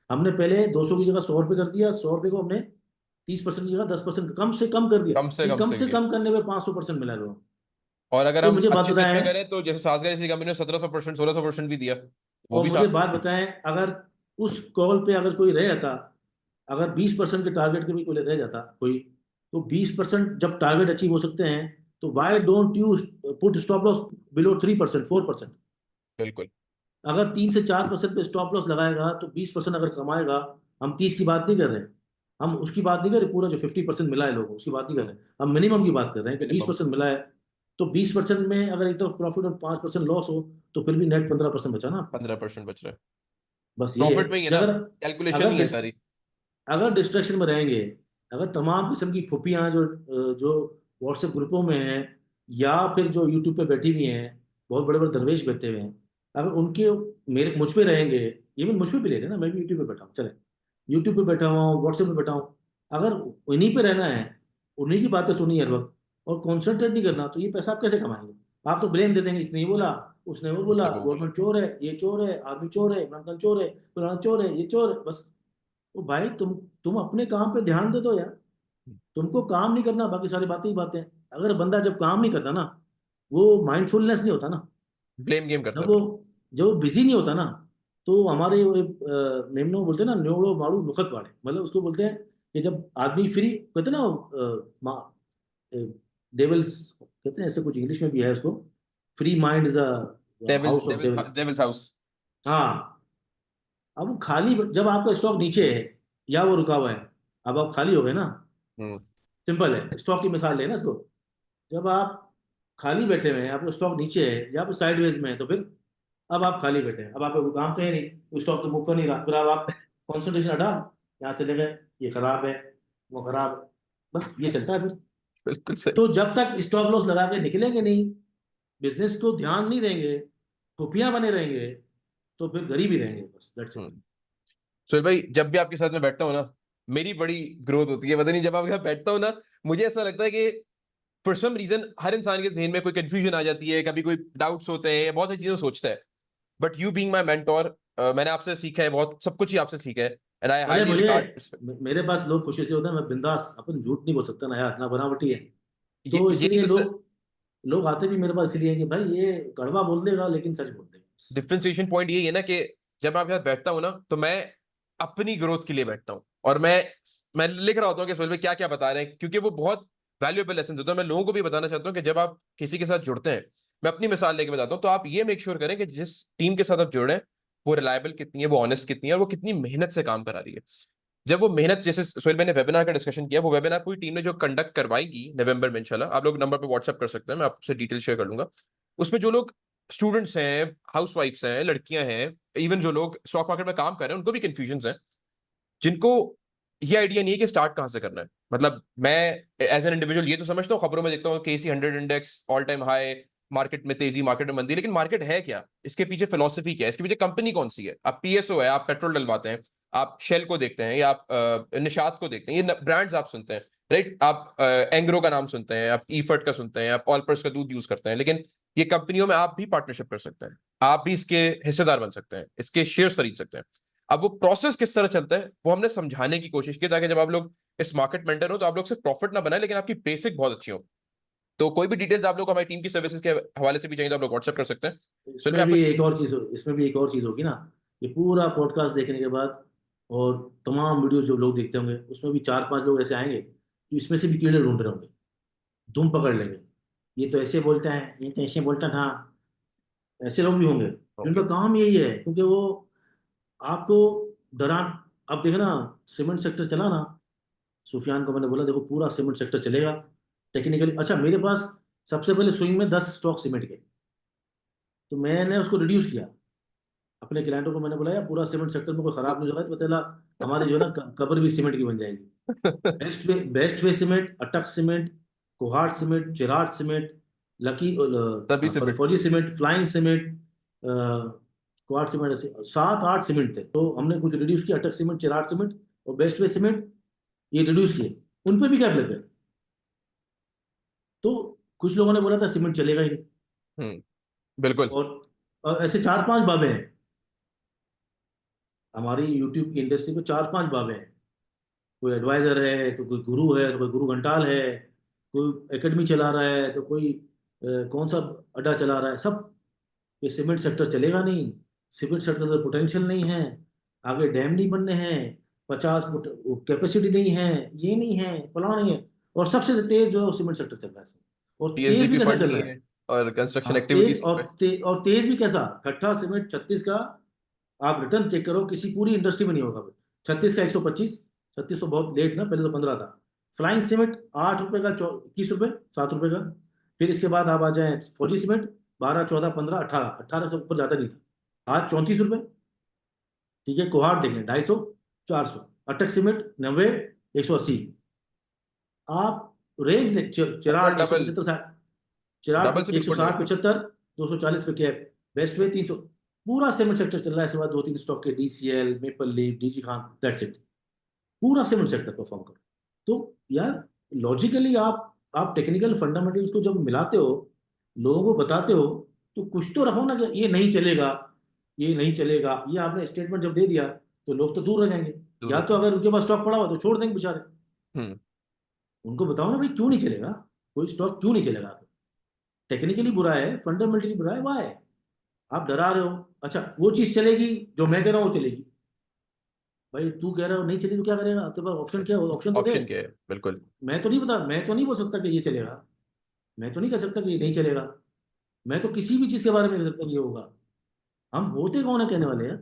हमने पहले 200 की जगह 100 रुपये कर दिया, 100 रुपये को हमने 30% की जगह 10% कम से कम कर दिया। कम से ये कम कम से से किया। कम करने में 500% मिला लोगों को। और अगर कोई हम मुझे बात अच्छे से अच्छा बताएं, करें तो जैसे सासगा जैसी कंपनी ने 1700% 1600% भी दिया, वो और भी मुझे बात बताएं, अगर उस कॉल पे अगर कोई रह जाता, अगर 20% के टारगेट के भी कोई रह जाता कोई, तो 20% जब टारगेट अचीव हो सकते हैं, तो why don't you put stop loss below 3%, 4%। बिल्कुल। अगर 3 से 4% पे स्टॉप लॉस लगाएगा तो 20% अगर कमाएगा। हम 30 की बात नहीं कर रहे हैं, हम उसकी बात नहीं कर रहे, पूरा जो 50% मिला है लोगों को उसकी बात नहीं कर रहे, हम मिनिमम की बात कर रहे हैं कि बीस मिनिमम। परसेंट मिला है। तो 20% में अगर एक तरफ प्रॉफिट और 5% लॉस हो, तो फिर भी नेट 15% बचा ना आपका। 15% बच रहा है। बस ये है प्रॉफिट में ही है कि ना, अगर कैलकुलेशन अगर ही है डिस, सारी। अगर डिस्ट्रैक्शन में रहेंगे, अगर तमाम किस्म की फुफियाँ जो व्हाट्सएप ग्रुपों में हैं, या फिर जो यूट्यूब पे बैठी हुई हैं, बहुत बड़े बड़े दरवेश बैठे हुए हैं, अगर उनके मेरे मुझ पे रहेंगे, इवन मुझ पे भी ले रहे हैं ना, मैं भी यूट्यूब पे बैठा हूँ, चले यूट्यूब पे बैठा हुआ हूँ, व्हाट्सएप पे बैठा हूँ, अगर उन्हीं पे रहना है, उन्हीं की बातें सुनी हर वक्त और कॉन्सेंट्रेट नहीं करना, तो ये पैसा आप कैसे कमाएंगे? आप तो ब्लेम दे देंगे, इसने ये बोला, उसने वो बोला, इसने वो बोला। गवर्नमेंट चोर है, ये चोर है, आर्मी चोर है, इमरान खान चोर है, फलाना चोर है, ये चोर है, बस। तो भाई तुम अपने काम पे ध्यान दे दो यार। तुमको काम नहीं करना, बाकी सारी बातें ही बातें। अगर बंदा जब काम नहीं करता ना, वो माइंडफुलनेस नहीं होता ना, ब्लेम गेम करता जब है वो फिर। जब वो बिजी नहीं होता ना, तो हमारे वो मेमनो बोलते हैं ना, न्योड़ो मारू नुखत वाले, मतलब उसको बोलते हैं कि जब आदमी फ्री, कहते हैं ना, डेविल्स कहते हैं, ऐसे कुछ इंग्लिश में भी है उसको, free mind is a devil's house of devil's devil. Devil's house. हाँ, अब वो खाली, जब आपका स्टॉक नीचे है या वो रुका हुआ है, अब आप खाली हो गए ना, हम्म। सिंपल है, स्टॉक की मिसाल लेना इसको। जब आप खाली बैठे हुए हैं, आपका स्टॉक नीचे है या आप साइडवेज में है, तो फिर अब आप खाली बैठे हैं, अब आपका कोई काम तो है नहीं, तो स्टॉक तो मूव कर नहीं रहा, फिर अब आप कॉन्सेंट्रेशन हटा, यहाँ चले गए, ये खराब है, वो खराब है, बस ये चलता है फिर। बिल्कुल सही। तो जब तक स्टॉप लॉस लगा के निकलेंगे नहीं, बिजनेस को ध्यान नहीं देंगे, खुफिया बने रहेंगे, तो फिर गरीब ही रहेंगे, बस दैट्स इट। हम्म। सुहेल भाई, जब भी आपके साथ में बैठता हूँ ना, मेरी बड़ी ग्रोथ होती है, पता नहीं, जब आपके साथ बैठता हूँ ना, मुझे ऐसा लगता है कि फॉर सम रीजन हर इंसान के जहन में कोई कंफ्यूजन आ जाती है, कभी कोई डाउट्स होते हैं, बहुत सारी चीजें सोचता है। But you being my mentor, मैंने आपसे सीखा है बहुत, सब कुछ ही आपसे सीखा है, एंड आई अरे हाईली मुझे, रिगार्ड। मेरे पास लोग खुशी से होते हैं, मैं बिंदास, अपन झूठ नहीं बोल सकता ना यार, ना बनावटी है। ये तो यही इसलिए तो लोग लोग आते भी मेरे पास इसलिए हैं कि भाई ये कड़वा बोल देगा लेकिन सच बोल देगा। डिफरेंशिएशन पॉइंट यही है ना कि जब मैं आपके साथ बैठता हूँ ना, तो मैं अपनी ग्रोथ के लिए बैठता हूँ, और मैं लिख रहा होता हूँ कि सुहेल भाई क्या क्या बता रहे हैं, क्योंकि वो बहुत वैल्यूएबल लेसन होता है। मैं लोगों को भी बताना चाहता हूँ कि जब आप किसी के साथ जुड़ते हैं, मैं अपनी मिसाल लेके बताता हूँ, तो आप ये मेक श्योर करें कि जिस टीम के साथ आप जुड़ रहे हैं, वो रिलायबल कितनी है, वो ऑनेस्ट कितनी है, और वो कितनी मेहनत से काम करा रही है। जब वो मेहनत, जैसे सोहेल भाई ने वेबिनार का डिस्कशन किया, वो वेबिनार पूरी टीम ने जो कंडक्ट करवाएगी नवंबर में इंशाल्लाह, आप लोग नंबर पे व्हाट्सएप कर सकते हैं, मैं आपसे डिटेल शेयर कर लूंगा। उसमें जो लोग स्टूडेंट्स हैं, हाउसवाइफ्स हैं, लड़कियां हैं, इवन जो लोग स्टॉक मार्केट में काम कर रहे हैं, उनको भी कंफ्यूजन है, जिनको ये आइडिया नहीं है कि स्टार्ट कहाँ से करना है। मतलब मैं एज एन इंडिविजुअल ये तो समझता हूँ, खबरों में देखता हूँ KC 100 index all time high, market में तेजी, मार्केट में मंदी, लेकिन मार्केट है क्या, इसके पीछे फिलोसफी क्या है, इसके पीछे कंपनी कौन सी है। आप PSO है, आप पेट्रोल डलवाते हैं, आप शेल को देखते हैं, या आप निषाद को देखते हैं, ये ब्रांड्स आप सुनते हैं, राइट। आप एंग्रो का नाम सुनते हैं, आप ईफर्ट का सुनते हैं, आप ऑलपर्स का दूध यूज करते हैं, लेकिन ये कंपनियों में आप भी पार्टनरशिप कर सकते हैं, आप भी इसके हिस्सेदार बन सकते हैं, इसके शेयर्स खरीद सकते हैं। अब वो प्रोसेस किस तरह चलता है, वो हमने समझाने की कोशिश की, ताकि जब आप लोग इस मार्केट मेंटर हो, तो आप लोग सिर्फ प्रॉफिट ना बनाए, लेकिन आपकी बेसिक बहुत अच्छी हो। तो कोई भी डिटेल्स आप लोग को हमारी टीम की सर्विसेज के हवाले से भी चाहिए, तो आप लोग व्हाट्सएप कर सकते हैं। सुन इसमें भाई, भी आपको एक और चीज़ इसमें भी एक और चीज़ होगी ना, ये पूरा पॉडकास्ट देखने के बाद और तमाम वीडियो जो लोग देखते होंगे, उसमें भी चार पांच लोग ऐसे आएंगे जो इसमें से भी कीड़े ढूंढ रहे होंगे, धूम पकड़ लेंगे, ये तो ऐसे बोलता है, ये तो ऐसे बोलता था, ऐसे लोग भी होंगे जिनका होंगे। काम यही है, क्योंकि वो आपको डरा। अब देखो ना, सीमेंट सेक्टर चला ना, सुफियान को मैंने बोला देखो पूरा सीमेंट सेक्टर चलेगा टेक्निकली, अच्छा मेरे पास सबसे पहले स्विंग में 10 स्टॉक सीमेंट के, तो मैंने उसको रिड्यूस किया, अपने क्लाइंटों को मैंने बोला यार पूरा सीमेंट सेक्टर में कोई खराब नहीं होगा, तो पता चला हमारी जो है ना कब्र भी सीमेंट की बन जाएगी। बेस्ट वे सीमेंट, अटक cement, Kohat cement, Cherat cement, lucky, सभी से सॉरी मिट। फौजी cement, flying cement, Kohat cement, ऐसे 7-8 सीमेंट थे, तो हमने कुछ रिड्यूस किया, अटक सीमेंट, चिराट सीमेंट और बेस्ट वे सीमेंट, ये रिड्यूस किए, उन पे भी कैप लग गए। तो कुछ लोगों ने बोला था सीमेंट चलेगा ही नहीं, बिल्कुल। और ऐसे चार पांच बाबे हैं, हमारी यूट्यूब की इंडस्ट्री में चार पांच बाबे हैं, कोई एडवाइजर है, तो कोई गुरु है, तो कोई गुरु घंटाल है, कोई एकेडमी चला रहा है, तो कोई कौन सा अड्डा चला रहा है, सब। ये सीमेंट सेक्टर चलेगा नहीं, सीमेंट सेक्टर में पोटेंशियल नहीं है, आगे डैम नहीं बनने हैं, 50 कैपेसिटी नहीं है, ये नहीं है, फलाना नहीं है, और सबसे तेज जो है वो सीमेंट सेक्टर चल रहा है इसमें। और तेज भी PSDP कैसा फंड चल नहीं रहा है? है, और कंस्ट्रक्शन हाँ, तेज एक्टिविटीज पे। और तेज भी कैसा, खट्टा सीमेंट 36 का, आप रिटर्न चेक करो, किसी पूरी इंडस्ट्री में नहीं होगा। 36 का 125, 36 तो बहुत लेट ना, पहले तो 15 था। फ्लाइंग सीमेंट 8 रुपए का, 21 रुपए, 7 रुपए का। फिर इसके बाद आप आ जाए फौजी सीमेंट, 12, 14, 15, 18, 18 से ऊपर जाता नहीं था, आज 34 रुपए। ठीक है, कोहाट देख लें 250, 400, अटक सीमेंट 90, 180, आप रेंज देख, चिराग डबल 175 60, चिराग डबल से बिल्कुल नहीं 160 होगी। 75 240 पे कैप, बेस्ट वे 300, पूरा सीमेंट सेक्टर चल रहा है, इसके बाद 2-3 स्टॉक के DCL, maple leaf, DG Khan, that's it. पूरा सीमेंट सेक्टर परफॉर्म कर। तो यार लॉजिकली आप टेक्निकल फंडामेंटल्स को जब मिलाते हो, लोगों को बताते हो, तो कुछ तो रखो ना कि ये नहीं चलेगा, ये नहीं चलेगा। ये आपने स्टेटमेंट जब दे दिया तो लोग तो दूर रह जाएंगे। दूर या हो तो जाएंगे। अगर उनके पास स्टॉक पड़ा हुआ तो छोड़ देंगे बेचारे। हम्म। उनको बताओ ना भाई क्यों नहीं चलेगा, कोई स्टॉक क्यों नहीं चलेगा। टेक्निकली बुरा है, फंडामेंटली बुरा है, वाह है, आप डरा रहे हो। अच्छा वो चीज चलेगी जो मैं कह रहा हूँ वो चलेगी, भाई तू कह रहा हो नहीं चली तो क्या करेगा, आपके पास ऑप्शन क्या है, ऑप्शन तो दे। ऑप्शन क्या है, बिल्कुल। मैं तो नहीं बोल सकता कि ये चलेगा, मैं तो नहीं कह सकता कि ये नहीं चलेगा, मैं तो किसी भी चीज के बारे में कह सकता कि ये होगा। हम होते कौन है कहने वाले हैं।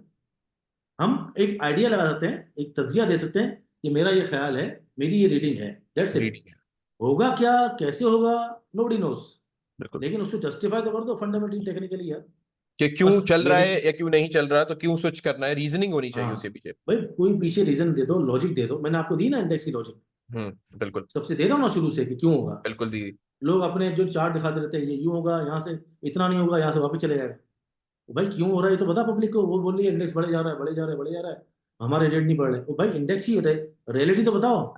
हम एक आइडिया लगा सकते हैं, एक तज्जिया दे सकते हैं कि मेरा ये ख्याल है, मेरी ये रीडिंग है, दैट्स इट। रीडिंग है। होगा क्या, कैसे होगा, नोबडी नोस। बिल्कुल। लेकिन उसको जस्टिफाई तो कर दो फंडामेंटली टेक्निकली यार। कि क्यों बस चल ये रहा नहीं। है या क्यों नहीं चल रहा है, तो क्यों स्विच करना है, रीजनिंग होनी चाहिए हाँ उसके पीछे। भाई कोई पीछे रीजन दे दो, लॉजिक दे दो, मैंने आपको दी ना इंडेक्स की लॉजिक, बिल्कुल। सबसे दे रहा हूँ ना शुरू से कि क्यों होगा। बिल्कुल दी। लोग अपने जो चार्ट दिखाते रहते हैं, ये यूं होगा, यहाँ से इतना नहीं होगा, यहाँ से वापस चले जाएगा। तो भाई क्यों हो रहा है ये तो बता पब्लिक को। वो बोल रही है इंडेक्स बढ़े जा रहा है, बढ़े जा रहा है, बढ़े जा रहा है, हमारे रेट नहीं बढ़ रहे। तो भाई इंडेक्स ही रियलिटी तो बताओ।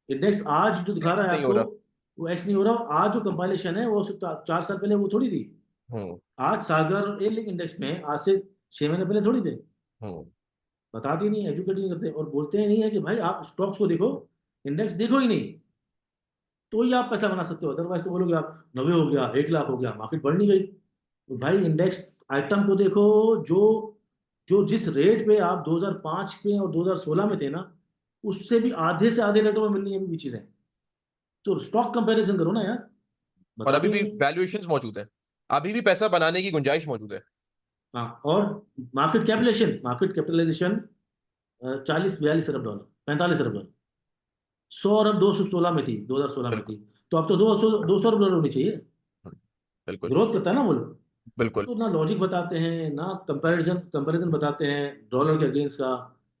इंडेक्स आज जो दिखा एक्स रहा है नहीं हो आपको, रहा। वो एक्स नहीं हो रहा। आज जो कंपाइलेशन है वो 4 साल पहले वो थोड़ी थी। हम्म। आज सागर और एयर लिंक इंडेक्स में आज से 6 महीने पहले थोड़ी थे। हम्म। बताते ही नहीं, एजुकेट नहीं करते, और बोलते ही नहीं है कि भाई आप स्टॉक्स को देखो, इंडेक्स देखो ही नहीं, तो ही आप पैसा बना सकते हो। अदरवाइज तो बोलोगे आप 90 हो गया, 1 लाख हो गया, मार्केट बढ़ नहीं गई। तो भाई इंडेक्स आइटम को देखो, जो जो जिस रेट पे आप 2005 में और 2016 में थे ना, उससे भी आधे से आधे रेटों में मिलनी है अभी भी चीजें। तो स्टॉक कंपैरिजन करो ना यार, और अभी बताते ही भी नहीं। वैल्यूएशंस मौजूद है, अभी भी पैसा बनाने की गुंजाइश मौजूद है। हाँ और मार्केट कैपिटलाइजेशन 40-42 अरब डॉलर, 45 अरब डॉलर। 100 अरब 216 में थी, 2016 में बिल्कुल। थी। तो अब तो 200 अरब डॉलर होनी चाहिए। हम्म, बिल्कुल। ग्रोथ करता है ना मुल्क। बिल्कुल। तो ना लॉजिक बताते हैं, ना कंपैरिजन बताते हैं डॉलर के अगेंस्ट का।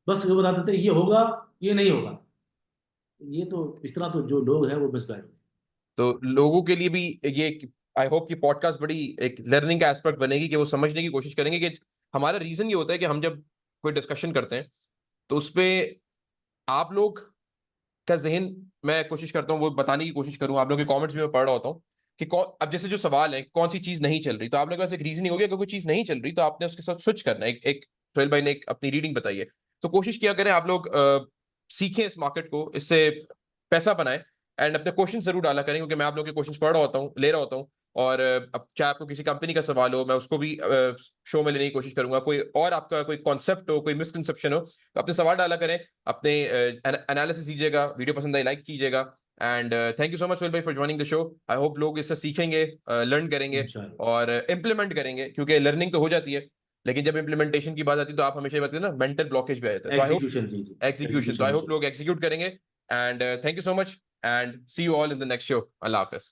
बस ये बता देते हैं ये होगा, ये नहीं होगा। ये तो इस तरह तो जो लोग हैं वो मिसगाइड। तो लोगों के लिए भी ये, आई होप कि पॉडकास्ट बड़ी एक लर्निंग का एस्पेक्ट बनेगी, कि वो समझने की कोशिश करेंगे कि हमारा रीजन ये होता है कि हम जब कोई डिस्कशन करते हैं तो उसपे आप लोग का जहन, मैं कोशिश करता हूँ वो बताने की कोशिश करूँ। आप लोगों के कमेंट्स भी मैं पढ़ रहा होता हूँ कि कौन, अब जैसे जो सवाल है कौन सी चीज नहीं चल रही, तो आप लोगों के पास एक रीजनिंग हो गया कि कोई चीज नहीं चल रही तो आपने उसके साथ स्विच करना है। एक सोहेल भाई ने एक अपनी रीडिंग बताई है, तो कोशिश किया करें आप लोग सीखें इस मार्केट को, इससे पैसा बनाएं। एंड अपने क्वेश्चन जरूर डाला करें, क्योंकि मैं आप लोगों के क्वेश्चन पढ़ रहा होता हूँ, ले रहा होता हूँ। और अब चाहे आपको किसी कंपनी का सवाल हो, मैं उसको भी शो में लेने की कोशिश करूंगा। कोई और आपका कोई कॉन्सेप्ट हो, कोई मिसकंसेप्शन हो, तो अपने सवाल डाला करें, अपने एनालिसिस दीजिएगा। वीडियो पसंद आई लाइक कीजिएगा। And thank you so much Sohail भाई for joining the show. I hope लोग इससे सीखेंगे, लर्न करेंगे इंशाल्लाह। और इम्प्लीमेंट करेंगे, क्योंकि लर्निंग तो हो जाती है, लेकिन जब इम्प्लीमेंटेशन की बात आती है तो आप हमेशा ये बताते हैं ना, मेंटल ब्लॉकेज भी आ जाता है। तो आई होप एग्जीक्यूशन, जी जी, एग्जीक्यूशन, तो आई एग्जीक्यूशन होप इशू। लोग एग्जीक्यूट करेंगे। And thank you so much and see you all in the next show. Allah Hafiz.